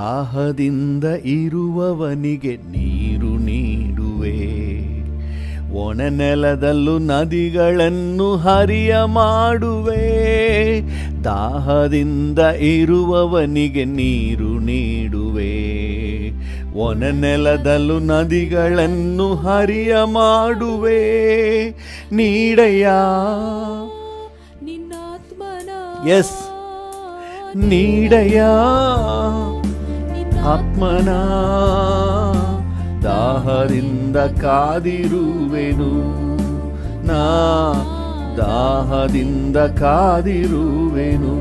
ದಾಹದಿಂದ ಇರುವವನಿಗೆ ನೀರು ನೀಡುವೆ, ಒಣ ನೆಲದಲ್ಲೂ ನದಿಗಳನ್ನು ಹರಿಯ ಮಾಡುವೆ. ದಾಹದಿಂದ ಇರುವವನಿಗೆ ನೀರು ನೀಡುವೆ, ಒಣ ನೆಲದಲ್ಲೂ ನದಿಗಳನ್ನು ಹರಿಯ ಮಾಡುವೆ. ನೀಡಯ್ಯ ನಿನ್ನಾತ್ಮನ, ಎಸ್ ನೀಡಯ್ಯ ಆತ್ಮನ. ದಾಹದಿಂದ ಕಾದಿರುವೆನು ನಾ, ದಾಹದಿಂದ ಕಾದಿರುವೆನು.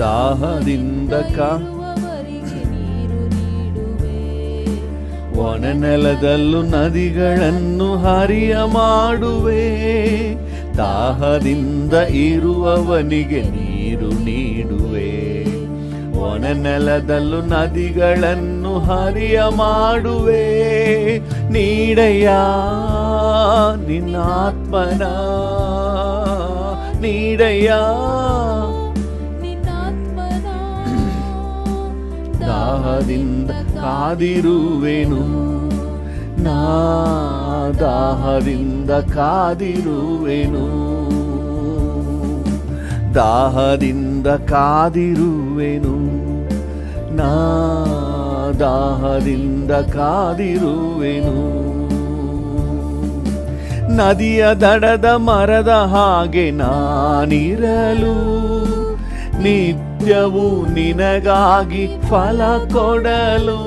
ದಾಹದಿಂದ ನೀರು ನೀಡುವೆ, ಒಣ ನೆಲದಲ್ಲೂ ನದಿಗಳನ್ನು ಹರಿಯ ಮಾಡುವೆ. ದಾಹದಿಂದ ಇರುವವನಿಗೆ ನೀರು ನೀಡುವೆ, ಒಣ ನೆಲದಲ್ಲೂ ನದಿಗಳನ್ನು ಹರಿಯ ಮಾಡುವೆ. ನೀಡಯ್ಯ ನಿನ್ನಾತ್ಮನ, ನೀಡಯ್ಯ ನಿನ್ನಾತ್ಮನ. ದಾಹದಿಂದ ಕಾದಿರುವೆನು ನಾ, ದಾಹದಿಂದ ಕಾದಿರುವೆನು, ದಾಹದಿಂದ ಕಾದಿರುವೆನು ನಾ, ದಾಹದಿಂದ ಕಾದಿರುವೆನು. ನದಿಯ ದಡದ ಮರದ ಹಾಗೆ ನಾನಿರಲು, ನಿತ್ಯವೂ ನಿನಗಾಗಿ ಫಲ ಕೊಡಲು.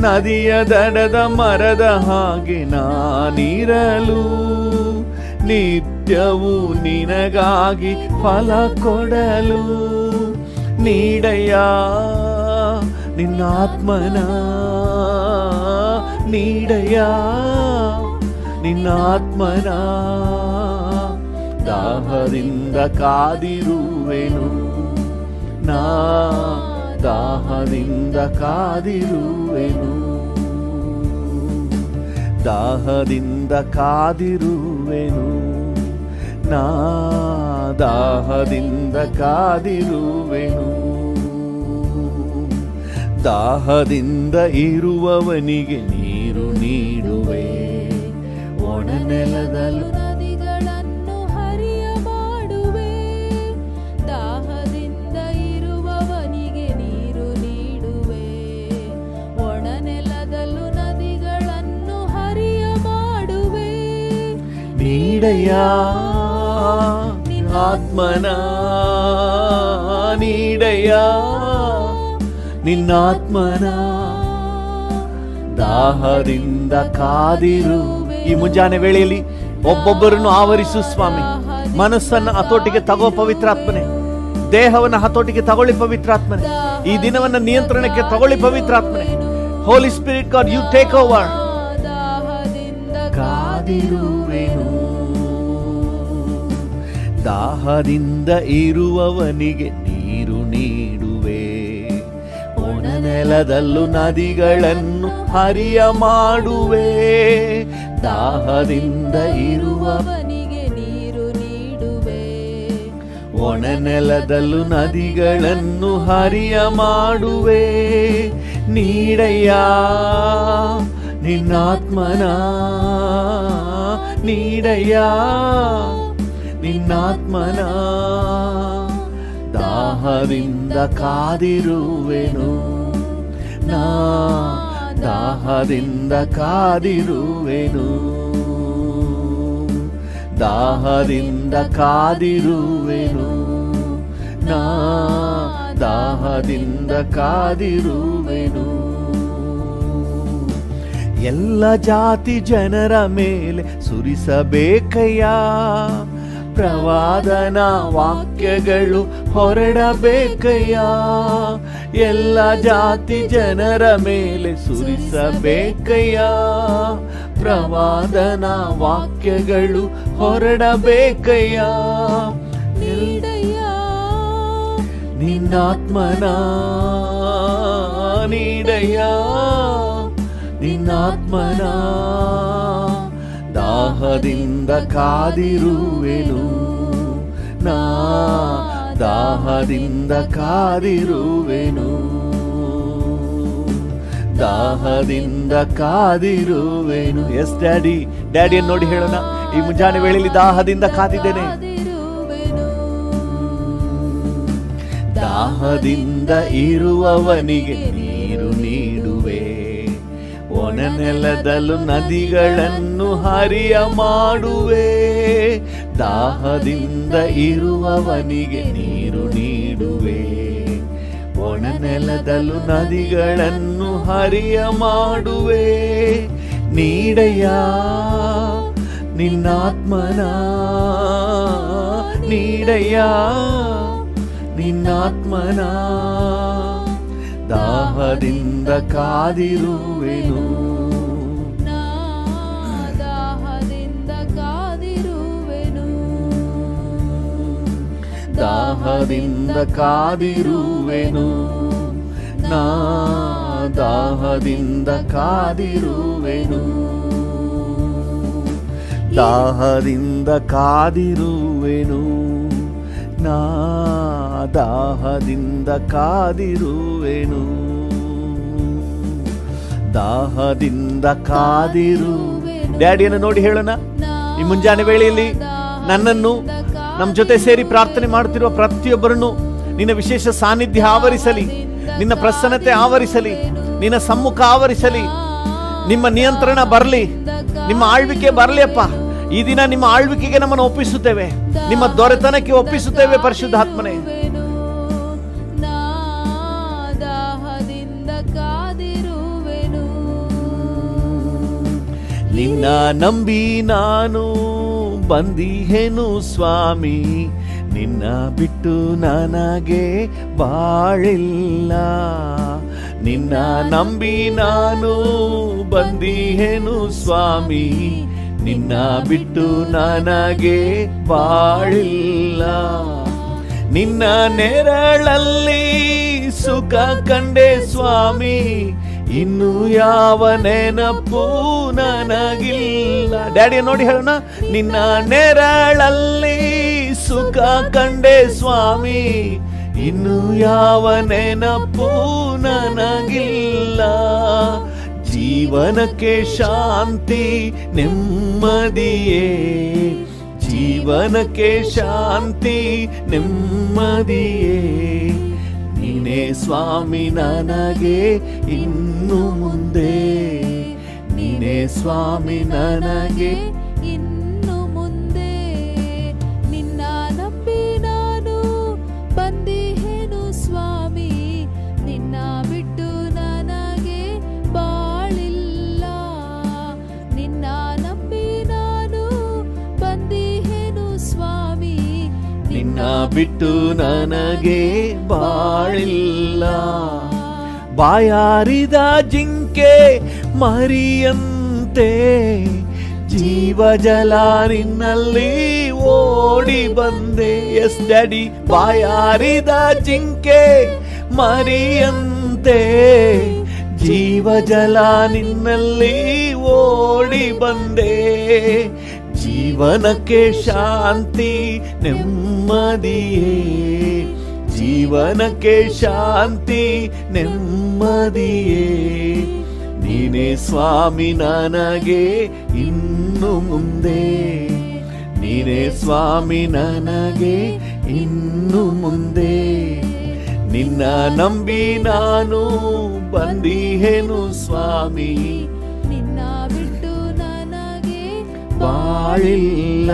ನದಿಯ ದಡದ ಮರದ ಹಾಗೆ ನಾನಿರಲು, ನಿತ್ಯವೂ ನಿನಗಾಗಿ ಫಲ ಕೊಡಲು. ನೀಡಯ್ಯ ನಿನ್ನಾತ್ಮನ, ನೀಡಯ್ಯ ನಿನ್ನಾತ್ಮನ. ದಾಹದಿಂದ ಕಾದಿರುವೆನು ನಾ, ದಾಹದಿಂದ ಕಾದಿರುವೆನು, ದಾಹದಿಂದ ಕಾದಿರುವೆನು ನಾ, ದಾಹದಿಂದ ಕಾದಿರುವೆನು. ದಾಹದಿಂದ ಇರುವವನಿಗೆ ನೀರು ನೀಡುವೆ, ಒಣ ನೆಲದಲ್ಲೂ ನದಿಗಳನ್ನು ಹರಿಯ ಮಾಡುವೆ. ದಾಹದಿಂದ ಇರುವವನಿಗೆ ನೀರು ನೀಡುವೆ, ಒಣ ನೆಲದಲ್ಲೂ ನದಿಗಳನ್ನು ಹರಿಯ ಮಾಡುವೆ. ನೀಡಯ್ಯ ಆತ್ಮನ, ನೀಡಯ್ಯ ನಿನ್ನಾತ್ಮನ. ದಾಹದಿಂದ ಕಾದಿರು. ಈ ಮುಂಜಾನೆ ವೇಳೆಯಲ್ಲಿ ಒಬ್ಬೊಬ್ಬರನ್ನು ಆವರಿಸು ಸ್ವಾಮಿ. ಮನಸ್ಸನ್ನು ಹತೋಟಿಗೆ ತಗೋ ಪವಿತ್ರಾತ್ಮನೆ, ದೇಹವನ್ನು ಹತೋಟಿಗೆ ತಗೊಳ್ಳಿ ಪವಿತ್ರಾತ್ಮನೆ, ಈ ದಿನವನ್ನು ನಿಯಂತ್ರಣಕ್ಕೆ ತಗೊಳ್ಳಿ ಪವಿತ್ರಾತ್ಮನೆ. Holy spirit God, you take over. ಕಾದಿರುವೆನು, ದಾಹದಿಂದ ಇರುವವನಿಗೆ ನೀರು ನೀಡುವೆ, ಒಣ ನೆಲದಲ್ಲೂ ನದಿಗಳನ್ನು ಹರಿಯ ಮಾಡುವೆ. ದಾಹದಿಂದ ಇರುವವನಿಗೆ ನೀರು ನೀಡುವೆ, ಒಣ ನೆಲದಲ್ಲೂ ನದಿಗಳನ್ನು ಹರಿಯ ಮಾಡುವೆ. ನೀಡಯ್ಯ ನಿನ್ನಾತ್ಮನ, ನೀಡಯ್ಯ ನಿನ್ನಾತ್ಮನ. ದಾಹದಿಂದ ಕಾದಿರುವೆನು ನಾ, ದಾಹದಿಂದ ಕಾದಿರುವೆನು, ದಾಹದಿಂದ ಕಾದಿರುವೆನು ನಾ, ದಾಹದಿಂದ ಕಾದಿರುವೆನು. ಎಲ್ಲ ಜಾತಿ ಜನರ ಮೇಲೆ ಸುರಿಸಬೇಕಯ್ಯ, ಪ್ರವಾದನ ವಾಕ್ಯಗಳು ಹೊರಡಬೇಕಯ್ಯ. ಎಲ್ಲ ಜಾತಿ ಜನರ ಮೇಲೆ ಸುರಿಸಬೇಕಯ್ಯ, ಪ್ರವಾದನ ವಾಕ್ಯಗಳು ಹೊರಡಬೇಕಯ್ಯ. ನೀಡಯ್ಯ ನಿನ್ನಾತ್ಮನ, ನೀಡಯ್ಯ ನಿನ್ನಾತ್ಮನ. ದಾಹದಿಂದ ಕಾದಿರುವೆನು ನಾ, ದಾಹದಿಂದ ಕಾದಿರುವೆನು, ದಾಹದಿಂದ ಕಾದಿರುವೆನು. ಎಸ್ ಡ್ಯಾಡಿ, ಡ್ಯಾಡಿಯನ್ನು ನೋಡಿ ಹೇಳೋಣ, ಈ ಮುಂಜಾನೆ ವೇಳೆಯಲ್ಲಿ ದಾಹದಿಂದ ಕಾದಿದ್ದೇನೆ. ದಾಹದಿಂದ ಇರುವವನಿಗೆ ನೀರು ನೀಡುವೆ, ಒಣ ನೆಲದಲ್ಲೂ ನದಿಗಳನ್ನು ಹರಿಯ ಮಾಡುವೆ. ದಾಹದಿಂದ ಇರುವವನಿಗೆ ನೀರು ನೀಡುವೆ, ಒಣ ನೆಲದಲ್ಲೂ ನದಿಗಳನ್ನು ಹರಿಯ ಮಾಡುವೆ. ನೀಡಯ್ಯ ನಿನ್ನಾತ್ಮನ, ನೀಡಯ್ಯ ನಿನ್ನಾತ್ಮನ. ದಾಹದಿಂದ ಕಾದಿರುವೆನು, ದಾಹದಿಂದ ಕಾದಿರುವೆನು, ದಾಹದಿಂದ ಕಾದಿರುವೆನು, ನಾ ದಾಹದಿಂದ ಕಾದಿರುವೆನು, ದಾಹದಿಂದ ಕಾದಿರುವೆನು, ನಾ ದಾಹದಿಂದ ಕಾದಿರುವೆನು, ದಾಹದಿಂದ ಕಾದಿರು. ಡ್ಯಾಡಿಯನ್ನು ನೋಡಿ ಹೇಳೋಣ, ಈ ಮುಂಜಾನೆ ವೇಳೆಯಲ್ಲಿ ನನ್ನನ್ನು, ನಮ್ಮ ಜೊತೆ ಸೇರಿ ಪ್ರಾರ್ಥನೆ ಮಾಡುತ್ತಿರುವ ಪ್ರತಿಯೊಬ್ಬರನ್ನು ನಿನ್ನ ವಿಶೇಷ ಸಾನ್ನಿಧ್ಯ ಆವರಿಸಲಿ, ನಿನ್ನ ಪ್ರಸನ್ನತೆ ಆವರಿಸಲಿ, ನಿನ್ನ ಸಮ್ಮುಖ ಆವರಿಸಲಿ, ನಿಮ್ಮ ನಿಯಂತ್ರಣ ಬರಲಿ, ನಿಮ್ಮ ಆಳ್ವಿಕೆ ಬರಲಿ ಅಪ್ಪ. ಈ ದಿನ ನಿಮ್ಮ ಆಳ್ವಿಕೆಗೆ ನಮ್ಮನ್ನು ಒಪ್ಪಿಸುತ್ತೇವೆ, ನಿಮ್ಮ ದೊರೆತನಕ್ಕೆ ಒಪ್ಪಿಸುತ್ತೇವೆ ಪರಿಶುದ್ಧಾತ್ಮನೇ. ದಾಹದಿಂದ ಕಾದಿರುವೆನು, ನಿನ್ನ ನಂಬಿ ನಾನು ಬಂದಿಹೇನು ಸ್ವಾಮಿ, ನಿನ್ನ ಬಿಟ್ಟು ನನಗೆ ಬಾಳಿಲ್ಲ. ನಿನ್ನ ನಂಬಿ ನಾನು ಬಂದಿಹೇನು ಸ್ವಾಮಿ, ನಿನ್ನ ಬಿಟ್ಟು ನನಗೆ ಬಾಳಿಲ್ಲ. ನಿನ್ನ ನೆರಳಲ್ಲಿ ಸುಖ ಕಂಡೆ ಸ್ವಾಮಿ, ಇನ್ನು ಯಾವ ನೆನಪು ನನಗಿಲ್ಲ. ಡ್ಯಾಡಿ ನೋಡಿ ಹೇಳೋಣ, ನಿನ್ನ ನೆರಳಲ್ಲಿ ಸುಖ ಕಂಡೆ ಸ್ವಾಮಿ, ಇನ್ನು ಯಾವ ನೆನಪು ನನಗಿಲ್ಲ. ಜೀವನಕ್ಕೆ ಶಾಂತಿ ನೆಮ್ಮದಿಯೇ, ಜೀವನಕ್ಕೆ ಶಾಂತಿ ನೆಮ್ಮದಿಯೇ, ನೀನೇ ಸ್ವಾಮಿ ನನಗೆ ಇನ್ನು ಮುಂದೆ, ನೀನೇ ಸ್ವಾಮಿ ನನಗೆ ಇನ್ನು ಮುಂದೆ. ನಿನ್ನ ನಂಬಿ ನಾನು ಬಂದಿಹೇನು ಸ್ವಾಮಿ, ನಿನ್ನ ಬಿಟ್ಟು ನನಗೆ ಬಾಳಿಲ್ಲ. ನಿನ್ನ ನಂಬಿ ನಾನು ಬಂದಿಹೇನು ಸ್ವಾಮಿ, ನಿನ್ನ ಬಿಟ್ಟು ನನಗೆ ಬಾಳಿಲ್ಲ. ಬಾಯಾರಿದ ಜಿಂಕೆ ಮರಿಯಂತೆ ಜೀವಜಲ ನಿನ್ನಲ್ಲಿ ಓಡಿ ಬಂದೆ. ಎಸ್ ಡ್ಯಾಡಿ, ಬಾಯಾರಿದ ಜಿಂಕೆ ಮರಿಯಂತೆ ಜೀವಜಲ ನಿನ್ನಲ್ಲಿ ಓಡಿ ಬಂದೆ. ಜೀವನಕ್ಕೆ ಶಾಂತಿ ನೆಮ್ಮದಿಯೇ, ಜೀವನಕ್ಕೆ ಶಾಂತಿ ನೆಮ್ಮದಿಯೇ, ನೀನೇ ಸ್ವಾಮಿ ನನಗೆ ಇನ್ನು ಮುಂದೆ, ನೀನೇ ಸ್ವಾಮಿ ನನಗೆ ಇನ್ನು ಮುಂದೆ. ನಿನ್ನ ನಂಬಿ ನಾನು ಬಂದಿಹೇನು ಸ್ವಾಮಿ, ನಿನ್ನ ಬಿಟ್ಟು ನನಗೆ ಬಾಳಿಲ್ಲ.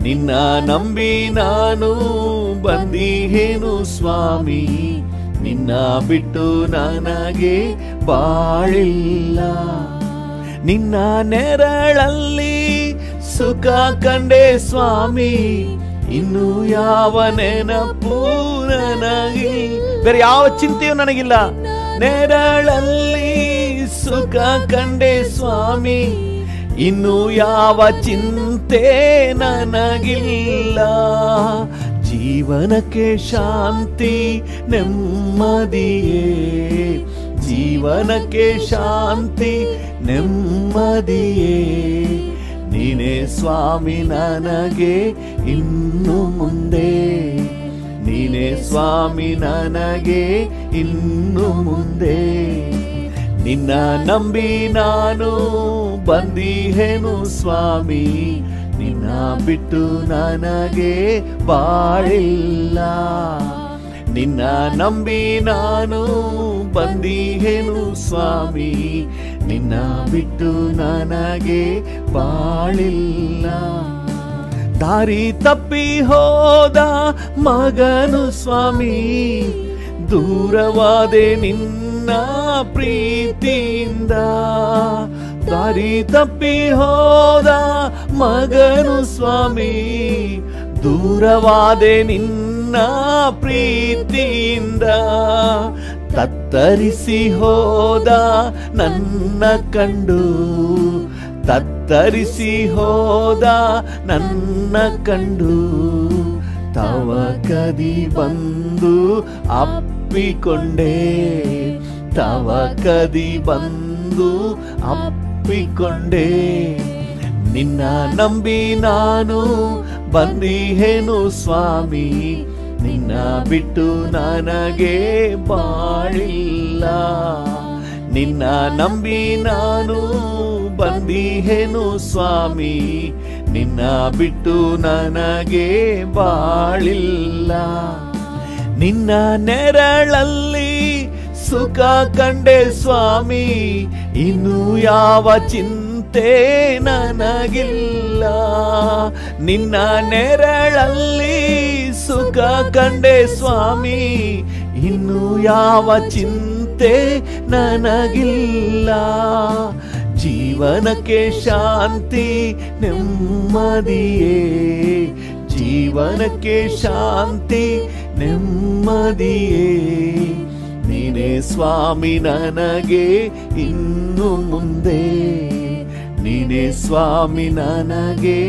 ನಿನ್ನ ನಂಬಿ ನಾನು ಬಂದಿಹೇನು ಸ್ವಾಮಿ, ನಿನ್ನ ಬಿಟ್ಟು ನನಗೆ ಬಾಳಿಲ್ಲ. ನಿನ್ನ ನೆರಳಲ್ಲಿ ಸುಖ ಕಂಡೆ ಸ್ವಾಮಿ, ಇನ್ನು ಯಾವ ನೆನಪು ನನಗೆ, ಬೇರೆ ಯಾವ ಚಿಂತೆಯೂ ನನಗಿಲ್ಲ. ನೆರಳಲ್ಲಿ ಸುಖ ಕಂಡೆ ಸ್ವಾಮಿ, ಇನ್ನು ಯಾವ ಚಿಂತೆ ನನಗಿಲ್ಲ. ಜೀವನಕ್ಕೆ ಶಾಂತಿ ನೆಮ್ಮದಿಯೇ, ಜೀವನಕ್ಕೆ ಶಾಂತಿ ನೆಮ್ಮದಿಯೇ, ನೀನೇ ಸ್ವಾಮಿ ನನಗೆ ಇನ್ನು ಮುಂದೆ, ನೀನೇ ಸ್ವಾಮಿ ನನಗೆ ಇನ್ನು ಮುಂದೆ. ನಿನ್ನ ನಂಬಿ ನಾನು ಬಂದಿಹೇನು ಸ್ವಾಮಿ, ನಿನ್ನ ಬಿಟ್ಟು ನನಗೆ ಬಾಳಿಲ್ಲ. ನಿನ್ನ ನಂಬಿ ನಾನು ಬಂದಿಹೇನು ಸ್ವಾಮಿ, ನಿನ್ನ ಬಿಟ್ಟು ನನಗೆ ಬಾಳಿಲ್ಲ. ದಾರಿ ತಪ್ಪಿ ಹೋದ ಮಗನು ಸ್ವಾಮಿ, ದೂರವಾದೆ ನಿನ್ನ ಪ್ರೀತಿಯಿಂದ. ದಾರಿ ತಪ್ಪಿ ಹೋದ ಮಗನು ಸ್ವಾಮಿ, ದೂರವಾದೆ ನಿನ್ನ ಪ್ರೀತಿಯಿಂದ. ತತ್ತರಿಸಿ ಹೋದ ನನ್ನ ಕಂಡು, ತತ್ತರಿಸಿ ಹೋದ ನನ್ನ ಕಂಡು, ತವ ಕದಿ ಬಂದು ಅಪ್ಪಿಕೊಂಡೆ, ತವ ಕದಿ ಬಂದು ಅಪ್ಪಿಕೊಂಡೆ. ನಿನ್ನ ನಂಬಿ ನಾನು ಬಂದಿಹೇನು ಸ್ವಾಮಿ, ನಿನ್ನ ಬಿಟ್ಟು ನನಗೆ ಬಾಳಿಲ್ಲ. ನಿನ್ನ ನಂಬಿ ನಾನು ಬಂದಿಹೇನು ಸ್ವಾಮಿ, ನಿನ್ನ ಬಿಟ್ಟು ನನಗೆ ಬಾಳಿಲ್ಲ. ನಿನ್ನ ನೆರಳಲ್ಲಿ ಸುಖ ಕಂಡೆ ಸ್ವಾಮಿ, ಇನ್ನು ಯಾವ ಚಿಂತೆ ನನಗಿಲ್ಲ. ನಿನ್ನ ನೆರಳಲ್ಲಿ ಸುಖ ಕಂಡೆ ಸ್ವಾಮಿ, ಇನ್ನು ಯಾವ ಚಿಂತೆ ನನಗಿಲ್ಲ. ಜೀವನಕ್ಕೆ ಶಾಂತಿ ನೆಮ್ಮದಿಯೇ, ಜೀವನಕ್ಕೆ ಶಾಂತಿ ನೆಮ್ಮದಿಯೇ. ನೀನೇ ಸ್ವಾಮಿ ನನಗೆ ಇನ್ನು ಮುಂದೆ, ನೀನೇ ಸ್ವಾಮಿ ನನಗೆ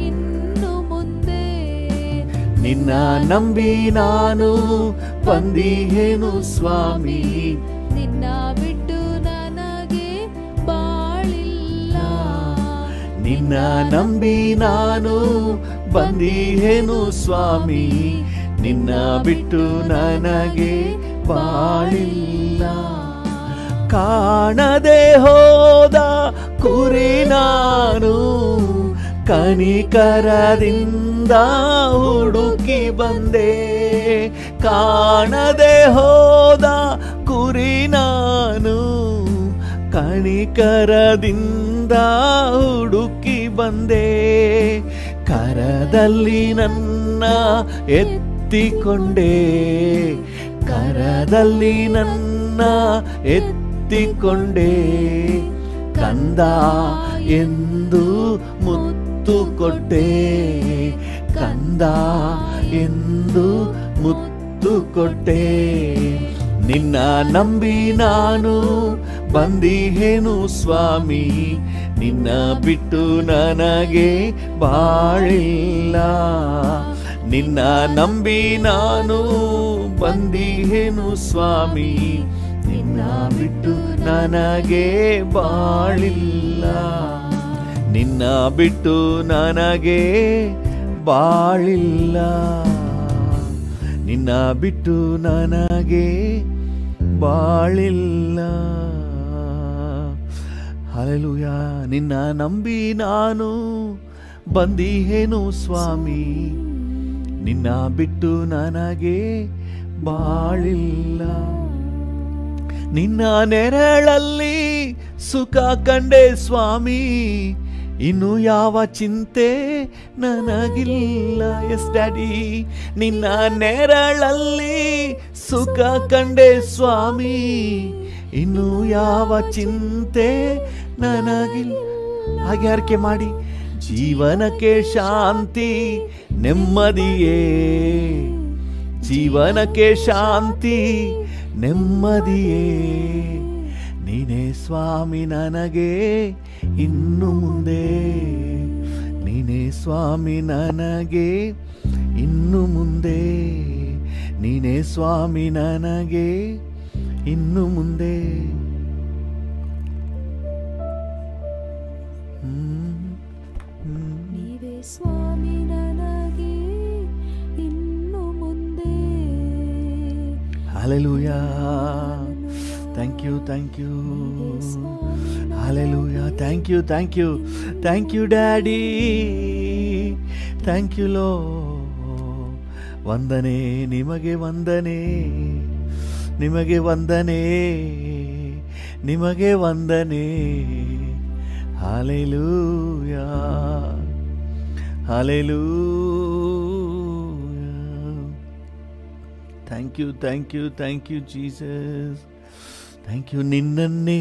ಇನ್ನು ಮುಂದೆ. ನಿನ್ನ ನಂಬಿ ನಾನು ಬಂದಿಹೇನು ಸ್ವಾಮಿ, ನಿನ್ನ ಬಿಟ್ಟು ನನಗೆ ಬಾಳಿಲ್ಲ. ನಿನ್ನ ನಂಬಿ ನಾನು ಬಂದಿಹೇನು ಸ್ವಾಮಿ, ನಿನ್ನ ಬಿಟ್ಟು ನನಗೆ ಬಾಳಿಲ್ಲ. ಕಾಣದೆ ಹೋದ ಕುರಿ ನಾನು, ಕನಿಕರದಿಂದ ಹುಡುಕಿ ಬಂದೆ. ಕಾಣದೆ ಹೋದ ಕುರಿ ನಾನು, ಕನಿಕರದಿಂದ ಹುಡುಕಿ ಬಂದೆ. ಕರದಲ್ಲಿ ನನ್ನ ಎತ್ತಿಕೊಂಡೆ, ಕರದಲ್ಲಿ ನನ್ನ ಎತ್ತಿಕೊಂಡೆ. ಕಂದ ಎಂದು ಮುತ್ತು ಕೊಟ್ಟೆ, ಕಂದ ಎಂದು ಮುತ್ತು ಕೊಟ್ಟೆ. ನಿನ್ನ ನಂಬಿ ನಾನು ಬಂದಿಹೇನು ಸ್ವಾಮಿ, ನಿನ್ನ ಬಿಟ್ಟು ನನಗೆ ಬಾಳಿಲ್ಲ. ನಿನ್ನ ನಂಬಿ ನಾನು ಬಂದಿಹೇನು ಸ್ವಾಮಿ, ನಿನ್ನ ಬಿಟ್ಟು ನನಗೆ ಬಾಳಿಲ್ಲ. ನಿನ್ನ ಬಿಟ್ಟು ನನಗೆ ಬಾಳಿಲ್ಲ, ನಿನ್ನ ಬಿಟ್ಟು ನನಗೆ ಬಾಳಿಲ್ಲ. ಹಲ್ಲೆಲೂಯಾ. ನಿನ್ನ ನಂಬಿ ನಾನು ಬಂದಿಹೇನು ಸ್ವಾಮಿ, ನಿನ್ನ ಬಿಟ್ಟು ನನಗೆ ಬಾಳಿಲ್ಲ. ನಿನ್ನ ನೆರಳಲ್ಲಿ ಸುಖ ಕಂಡೆ ಸ್ವಾಮಿ, ಇನ್ನು ಯಾವ ಚಿಂತೆ ನನಗಿಲ್ಲ. Yes daddy. ನಿನ್ನ ನೆರಳಲ್ಲಿ ಸುಖ ಕಂಡೆ ಸ್ವಾಮಿ, ಇನ್ನು ಯಾವ ಚಿಂತೆ ನನಗಿಲ್ಲ. ಹಾಗೆ ಅರಿಕೆ ಮಾಡಿ. ಜೀವನಕ್ಕೆ ಶಾಂತಿ ನೆಮ್ಮದಿಯೇ, ಜೀವನಕ್ಕೆ ಶಾಂತಿ ನೆಮ್ಮದಿಯೇ. ನೀನೇ ಸ್ವಾಮಿ ನನಗೆ ಇನ್ನು ಮುಂದೆ, ನೀನೇ ಸ್ವಾಮಿ ನನಗೆ ಇನ್ನು ಮುಂದೆ, ನೀನೇ ಸ್ವಾಮಿ ನನಗೆ ಇನ್ನು ಮುಂದೆ. ನೀವೇ ಸ್ವಾಮಿ ನನಗೆ ಇನ್ನು ಮುಂದೆ. Hallelujah. Thank you hallelujah. Thank you daddy. Thank you Lord. ವಂದನೆ ನಿಮಗೆ, ನಿಮಗೆ ವಂದನೆ. Hallelujah. Thank you Jesus. Thank you. ನಿನ್ನನ್ನೇ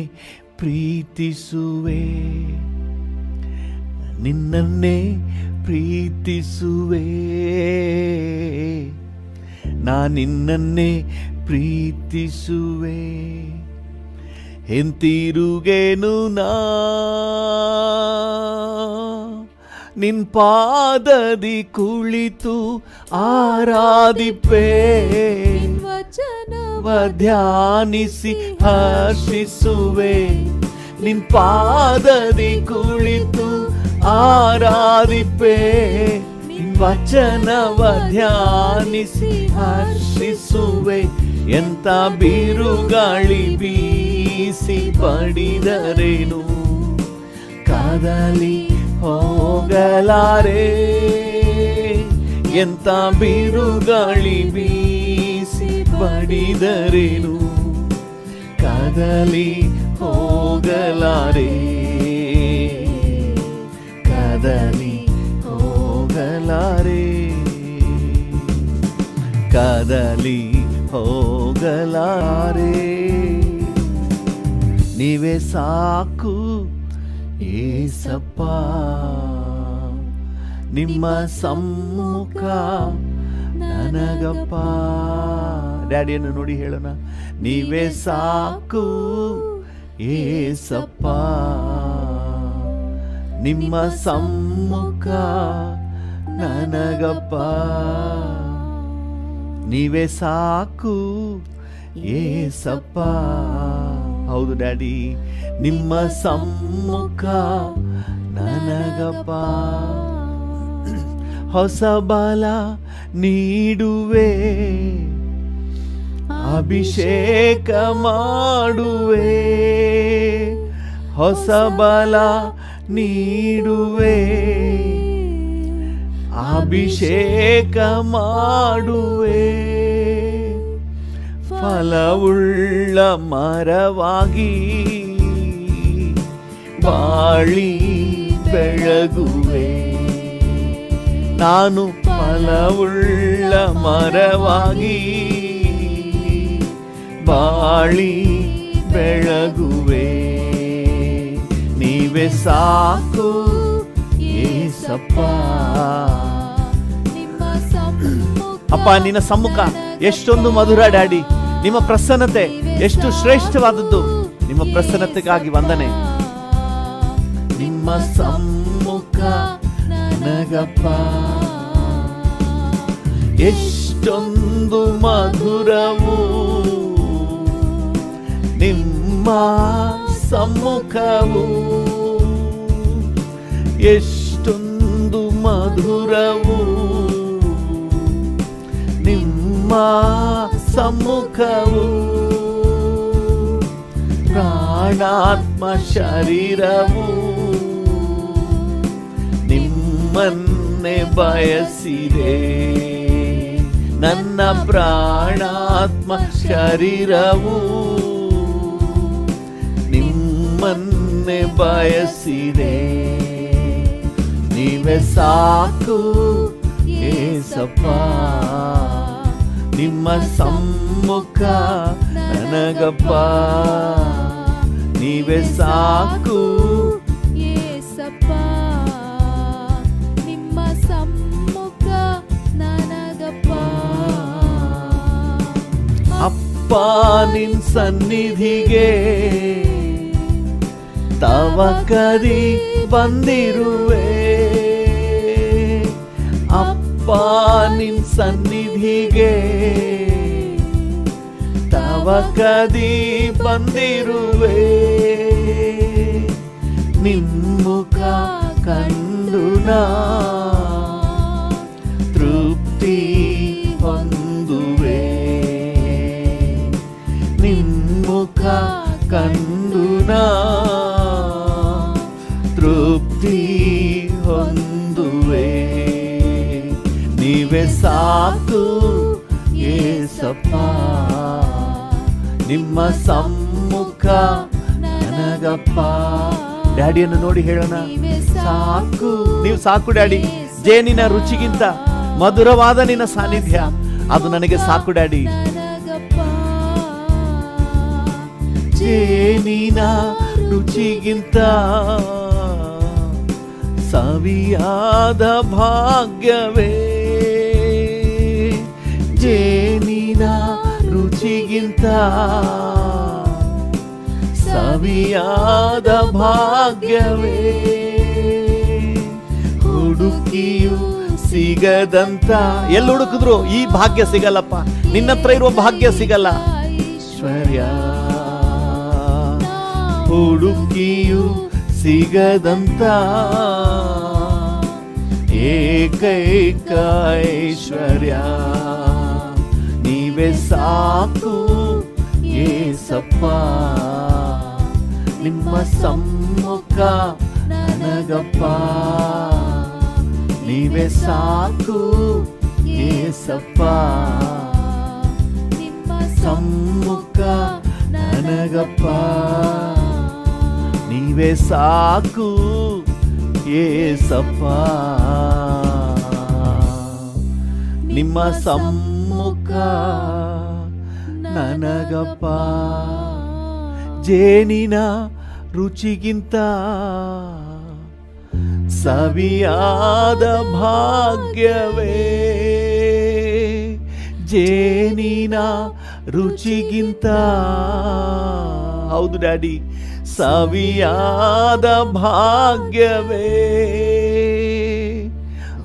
ಪ್ರೀತಿಸುವೆ, ನಿನ್ನನ್ನೇ ಪ್ರೀತಿಸುವೆ. ಹಿಂತಿರುಗೇನು ನಾ ನಿನ್ ಪಾದದಿ ಕುಳಿತು ಆರಾಧಿಪೆ. ವಚನವ ಧ್ಯಾನಿಸಿ ಹರ್ಷಿಸುವೆ. ನಿನ್ ಪಾದದಿ ಕುಳಿತು ಆರಾಧಿಪೆ. ನಿನ್ ವಚನವ ಧ್ಯಾನಿಸಿ ಹರ್ಷಿಸುವೆ. ಎಂತ ಬಿರುಗಾಳಿ ಬೀಸಿ ಬಡಿದರೇನು ಕದಲಿ ಹೋಗಲಾರೆ. ಎಂತ ಬಿರುಗಾಳಿ ಬೀಸಿ ಬಡಿದರೇನು ಕದಲಿ ಹೋಗಲಾರೆ. ಕದಲಿ ಹೋಗಲಾರೆ. ನೀವೇ ಸಾಕು ಏಸಪ್ಪ, ನಿಮ್ಮ ಸಮ್ಮುಖ ನನಗಪ್ಪ. ಡ್ಯಾಡಿಯನ್ನು ನೋಡಿ ಹೇಳೋಣ. ನೀವೇ ಸಾಕು ಏಸಪ್ಪ, ನಿಮ್ಮ ಸಮ್ಮುಖ ನನಗಪ್ಪ. ನೀವೇ ಸಾಕು ಏಸಪ್ಪ. ಹೌದು ಡ್ಯಾಡಿ, ನಿಮ್ಮ ಸಮ್ಮುಖ ನನಗಪ್ಪ. ಹೊಸ ಬಲ ನೀಡುವೆ, ಅಭಿಷೇಕ ಮಾಡುವೆ. ಹೊಸ ಬಲ ನೀಡುವೆ, ಅಭಿಷೇಕ ಮಾಡುವೆ. ಫಲವುಳ್ಳ ಮರವಾಗಿ ಬಾಳಿ ಬೆಳಗುವೆ. ನಾನು ಫಲವುಳ್ಳ ಮರವಾಗಿ ಬಾಳಿ ಬೆಳಗುವೆ. ನೀವೇ ಸಾಕು ಏಸಪ್ಪ. ಅಪ್ಪ, ನಿನ್ನ ಸಮ್ಮುಖ ಎಷ್ಟೊಂದು ಮಧುರ ಡ್ಯಾಡಿ. ನಿಮ್ಮ ಪ್ರಸನ್ನತೆ ಎಷ್ಟು ಶ್ರೇಷ್ಠವಾದದ್ದು. ನಿಮ್ಮ ಪ್ರಸನ್ನತೆಗಾಗಿ ವಂದನೆ. ನಿಮ್ಮ ಸಮ್ಮುಖ ನನಗಪ್ಪ ಎಷ್ಟೊಂದು ಮಧುರವು. ನಿಮ್ಮ ಸಮ್ಮುಖವು ಎಷ್ಟೊಂದು ಮಧುರವು. ನಿಮ್ಮ ಸಮ್ಮುಖವು ಪ್ರಾಣಾತ್ಮ ಶರೀರವು. ನಿಮ್ಮನ್ನೇ ಬಯಸಿದೆ. ನನ್ನ ಪ್ರಾಣಾತ್ಮ ಶರೀರವು ನಿಮ್ಮನ್ನೇ ಬಯಸಿದೆ. ನೀವೇ ಸಾಕು ಏಸಪ್ಪ, ನಿಮ್ಮ ಸಮ್ಮುಖ ನನಗಪ್ಪ. ನೀವೇ ಸಾಕು ಏಸಪ್ಪ, ನಿಮ್ಮ ಸಮ್ಮುಖ ನನಗಪ್ಪ. ಅಪ್ಪ ನಿನ್ ಸನ್ನಿಧಿಗೆ ತವಕದಿ ಬಂದಿರುವೆ. ಅಪ್ಪ ನಿನ್ ಸನ್ನಿಧಿಗೆ ತವಕದಿ ಬಂದಿರುವೆ. ನಿಮ್ಮುಖ ಕಂಡು ನಾ ತೃಪ್ತಿ ಹೊಂದುವೆ. ತೃಪ್ತಿ ಹೊಂದುವೆ. ನೀವೇ ಸಾಕು ಏಸಪ್ಪ, ನಿಮ್ಮ ಸಮ್ಮುಖ ನನಗಪ್ಪ. ಡ್ಯಾಡಿಯನ್ನು ನೋಡಿ ಹೇಳೋಣ, ಸಾಕು, ನೀವು ಸಾಕು ಡ್ಯಾಡಿ. ಜೇನಿನ ರುಚಿಗಿಂತ ಮಧುರವಾದ ನಿನ್ನ ಸಾನ್ನಿಧ್ಯ, ಅದು ನನಗೆ ಸಾಕು ಡ್ಯಾಡಿ. ಜೇನಿನ ರುಚಿಗಿಂತ ಸವಿಯಾದ ಭಾಗ್ಯವೇ, ಜೇನಿನ ರುಚಿಗಿಂತ ಸವಿಯಾದ ಭಾಗ್ಯವೇ. ಹುಡುಕಿಯು ಸಿಗದಂತ, ಎಲ್ಲಿ ಹುಡುಕಿದ್ರು ಈ ಭಾಗ್ಯ ಸಿಗಲ್ಲಪ್ಪ, ನಿನ್ನತ್ರ ಇರುವ ಭಾಗ್ಯ ಸಿಗಲ್ಲ. ಐಶ್ವರ್ಯ ಹುಡುಕಿಯು ಸಿಗದಂತ ಏಕೈಕ ಐಶ್ವರ್ಯ, ನೀವೇ ಸಾಕು ಏಸಪ್ಪ, ನಿಮ್ಮ ಸಮ್ಮುಖ ನನಗಪ್ಪ. ನೀವೇ ಸಾಕು ಏಸಪ್ಪ, ನಿಮ್ಮ ಸಮ್ಮುಖ ನನಗಪ್ಪ. ನೀವೇ ಸಾಕು ಏಸಪ್ಪ, ನಿಮ್ಮ ಸಮ್ಮುಖ ನನಗಪ್ಪ. ಜೇನಿನ ರುಚಿಗಿಂತ ಸವಿಯಾದ ಭಾಗ್ಯವೇ, ಜೇನಿನ ರುಚಿಗಿಂತ, ಹೌದು ಡ್ಯಾಡಿ, ಸವಿಯಾದ ಭಾಗ್ಯವೇ.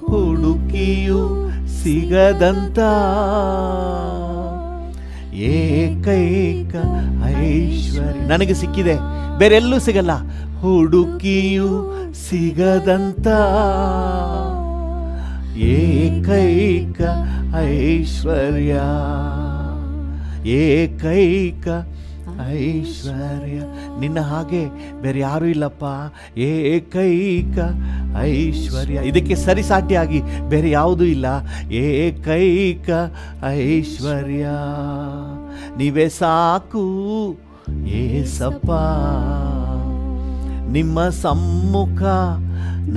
ಹುಡುಕಿಯು ಸಿಗದಂತ ಏಕೈಕ ಐಶ್ವರ್ಯ ನನಗೆ ಸಿಕ್ಕಿದೆ, ಬೇರೆಲ್ಲೂ ಸಿಗಲ್ಲ. ಹುಡುಕಿಯು ಸಿಗದಂತ ಏಕೈಕ ಐಶ್ವರ್ಯ, ಏಕೈಕ ಐಶ್ವರ್ಯ. ನಿನ್ನ ಹಾಗೆ ಬೇರೆ ಯಾರೂ ಇಲ್ಲಪ್ಪ, ಏಕೈಕ ಐಶ್ವರ್ಯ. ಇದಕ್ಕೆ ಸರಿಸಾಟಿಯಾಗಿ ಬೇರೆ ಯಾವುದೂ ಇಲ್ಲ. ಏಕೈಕ ಐಶ್ವರ್ಯ, ನೀವೇ ಸಾಕು ಏಸಪ್ಪ, ನಿಮ್ಮ ಸಮ್ಮುಖ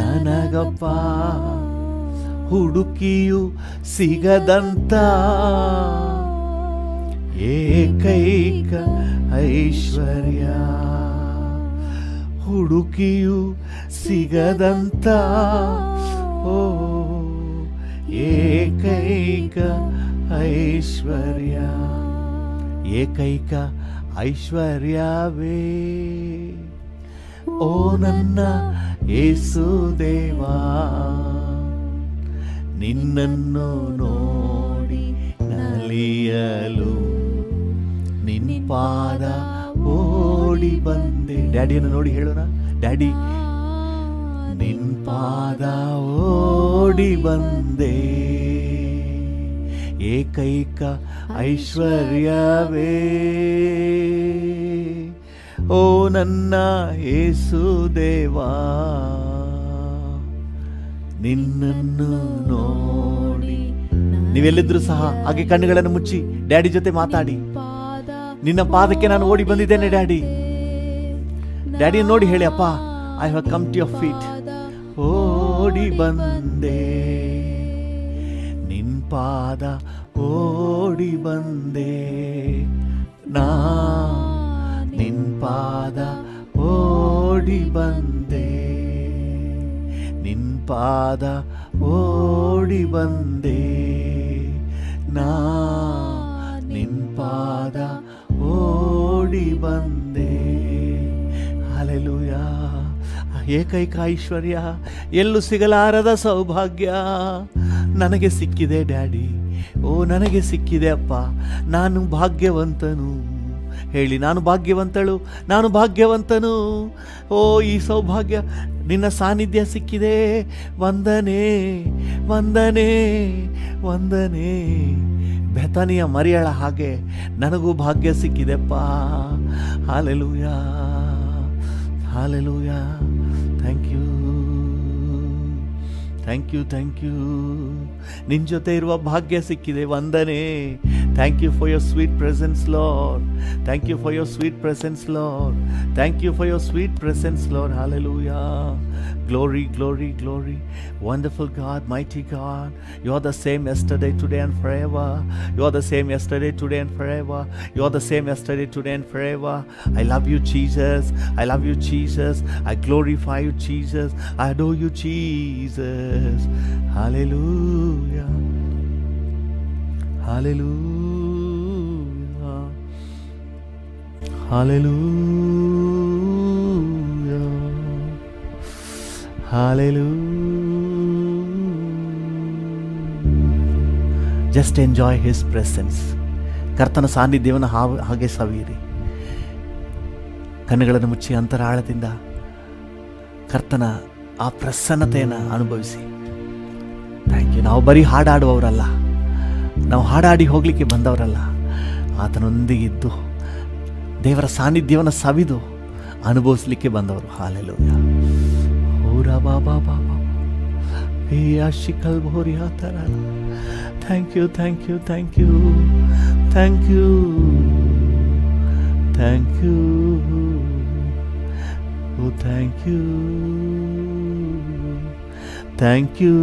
ನನಗಪ್ಪ. ಹುಡುಕಿಯು ಸಿಗದಂತ ಏಕೈಕ ಐಶ್ವರ್ಯ, ಹುಡುಕಿಯು ಸಿಗದಂತ ಓ ಏಕೈಕ ಐಶ್ವರ್ಯ, ಏಕೈಕ ಐಶ್ವರ್ಯವೇ. ಓ ನನ್ನ ಯೇಸುದೇವಾ, ನಿನ್ನನ್ನು ನೋಡಿ ನಲಿಯಲು ನಿನ್ನ ಪಾದ ಓಡಿ ಬಂದೆ. ಡ್ಯಾಡಿಯನ್ನು ನೋಡಿ ಹೇಳೋಣ, ಡ್ಯಾಡಿ ನಿನ್ನ ಪಾದ ಓಡಿ ಬಂದೆ. ಏಕೈಕ ಐಶ್ವರ್ಯವೇ, ಓ ನನ್ನ ಯೇಸುದೇವಾ, ನಿನ್ನನ್ನು ನೋಡಿ. ನೀವೆಲ್ಲಿದ್ರು ಸಹ ಹಾಗೆ ಕಣ್ಣುಗಳನ್ನು ಮುಚ್ಚಿ ಡ್ಯಾಡಿ ಜೊತೆ ಮಾತಾಡಿ, ನಿನ್ನ ಪಾದಕ್ಕೆ ನಾನು ಓಡಿ ಬಂದಿದ್ದೇನೆ ಡ್ಯಾಡಿ. ಡ್ಯಾಡಿ ನೋಡಿ ಹೇಳಿ, ಅಪ್ಪ I have come to your feet. ಓಡಿ ಬಂದೆ ನಿನ್ ಪಾದ ಓಡಿ ಬಂದೆ, ನಾ ನಿನ್ ಪಾದ ಓಡಿ ಬಂದೆ, ನಿನ್ ಪಾದ ಓಡಿ ಬಂದೆ, ನಾ ನಿನ್ ಪಾದ ಓಡಿ ಬಂದೆ. ಹಲ್ಲೆಲೂಯಾ. ಏಕೈಕ ಐಶ್ವರ್ಯ, ಎಲ್ಲೂ ಸಿಗಲಾರದ ಸೌಭಾಗ್ಯ ನನಗೆ ಸಿಕ್ಕಿದೆ ಡ್ಯಾಡಿ. ಓ ನನಗೆ ಸಿಕ್ಕಿದೆ ಅಪ್ಪ, ನಾನು ಭಾಗ್ಯವಂತನು. ಹೇಳಿ, ನಾನು ಭಾಗ್ಯವಂತಳು, ನಾನು ಭಾಗ್ಯವಂತನು. ಓ ಈ ಸೌಭಾಗ್ಯ, ನಿನ್ನ ಸಾನ್ನಿಧ್ಯ ಸಿಕ್ಕಿದೆ. ವಂದನೆ ವಂದನೆ ವಂದನೆ. ಬೆತನಿಯ ಮರಿಯಳ ಹಾಗೆ ನನಗೂ ಭಾಗ್ಯ ಸಿಕ್ಕಿದೆಪ್ಪ. Hallelujah hallelujah. Thank you. Thank you, thank you. ನಿನ್ನ ಜೊತೆ ಇರುವ ಭಾಗ್ಯ ಸಿಕ್ಕಿದೆ. ವಂದನೆ. Thank you for your sweet presence Lord. Thank you for your sweet presence Lord. Thank you for your sweet presence Lord. Hallelujah. Glory, glory, glory. Wonderful God, mighty God. You are the same yesterday, today and forever. You are the same yesterday, today and forever. You are the same yesterday, today and forever. I love you, Jesus. I love you, Jesus. I glorify you, Jesus. I adore you, Jesus. Hallelujah. Hallelujah. Hallelujah. Hallelujah. Just enjoy His presence. ಕರ್ತನ ಸಾನ್ನಿಧ್ಯವನ್ನು ಹಾಗೆ ಸವಿಯಿರಿ. ಕಣ್ಣುಗಳನ್ನು ಮುಚ್ಚಿ ಅಂತರಾಳದಿಂದ ಕರ್ತನ ಆ ಪ್ರಸನ್ನತೆಯನ್ನು ಅನುಭವಿಸಿ. Thank you. ನಾವು ಬರೀ ಹಾಡಾಡುವವರಲ್ಲ, ನಾವು ಹಾಡಾಡಿ ಹೋಗಲಿಕ್ಕೆ ಬಂದವರಲ್ಲ. ಆತನೊಂದಿಗಿದ್ದು ದೇವರ ಸಾನ್ನಿಧ್ಯವನ್ನು ಸವಿದು ಅನುಭವಿಸಲಿಕ್ಕೆ ಬಂದವರು. Hallelujah. Thank you, thank you, thank you, thank you, thank you, oh thank you, thank you.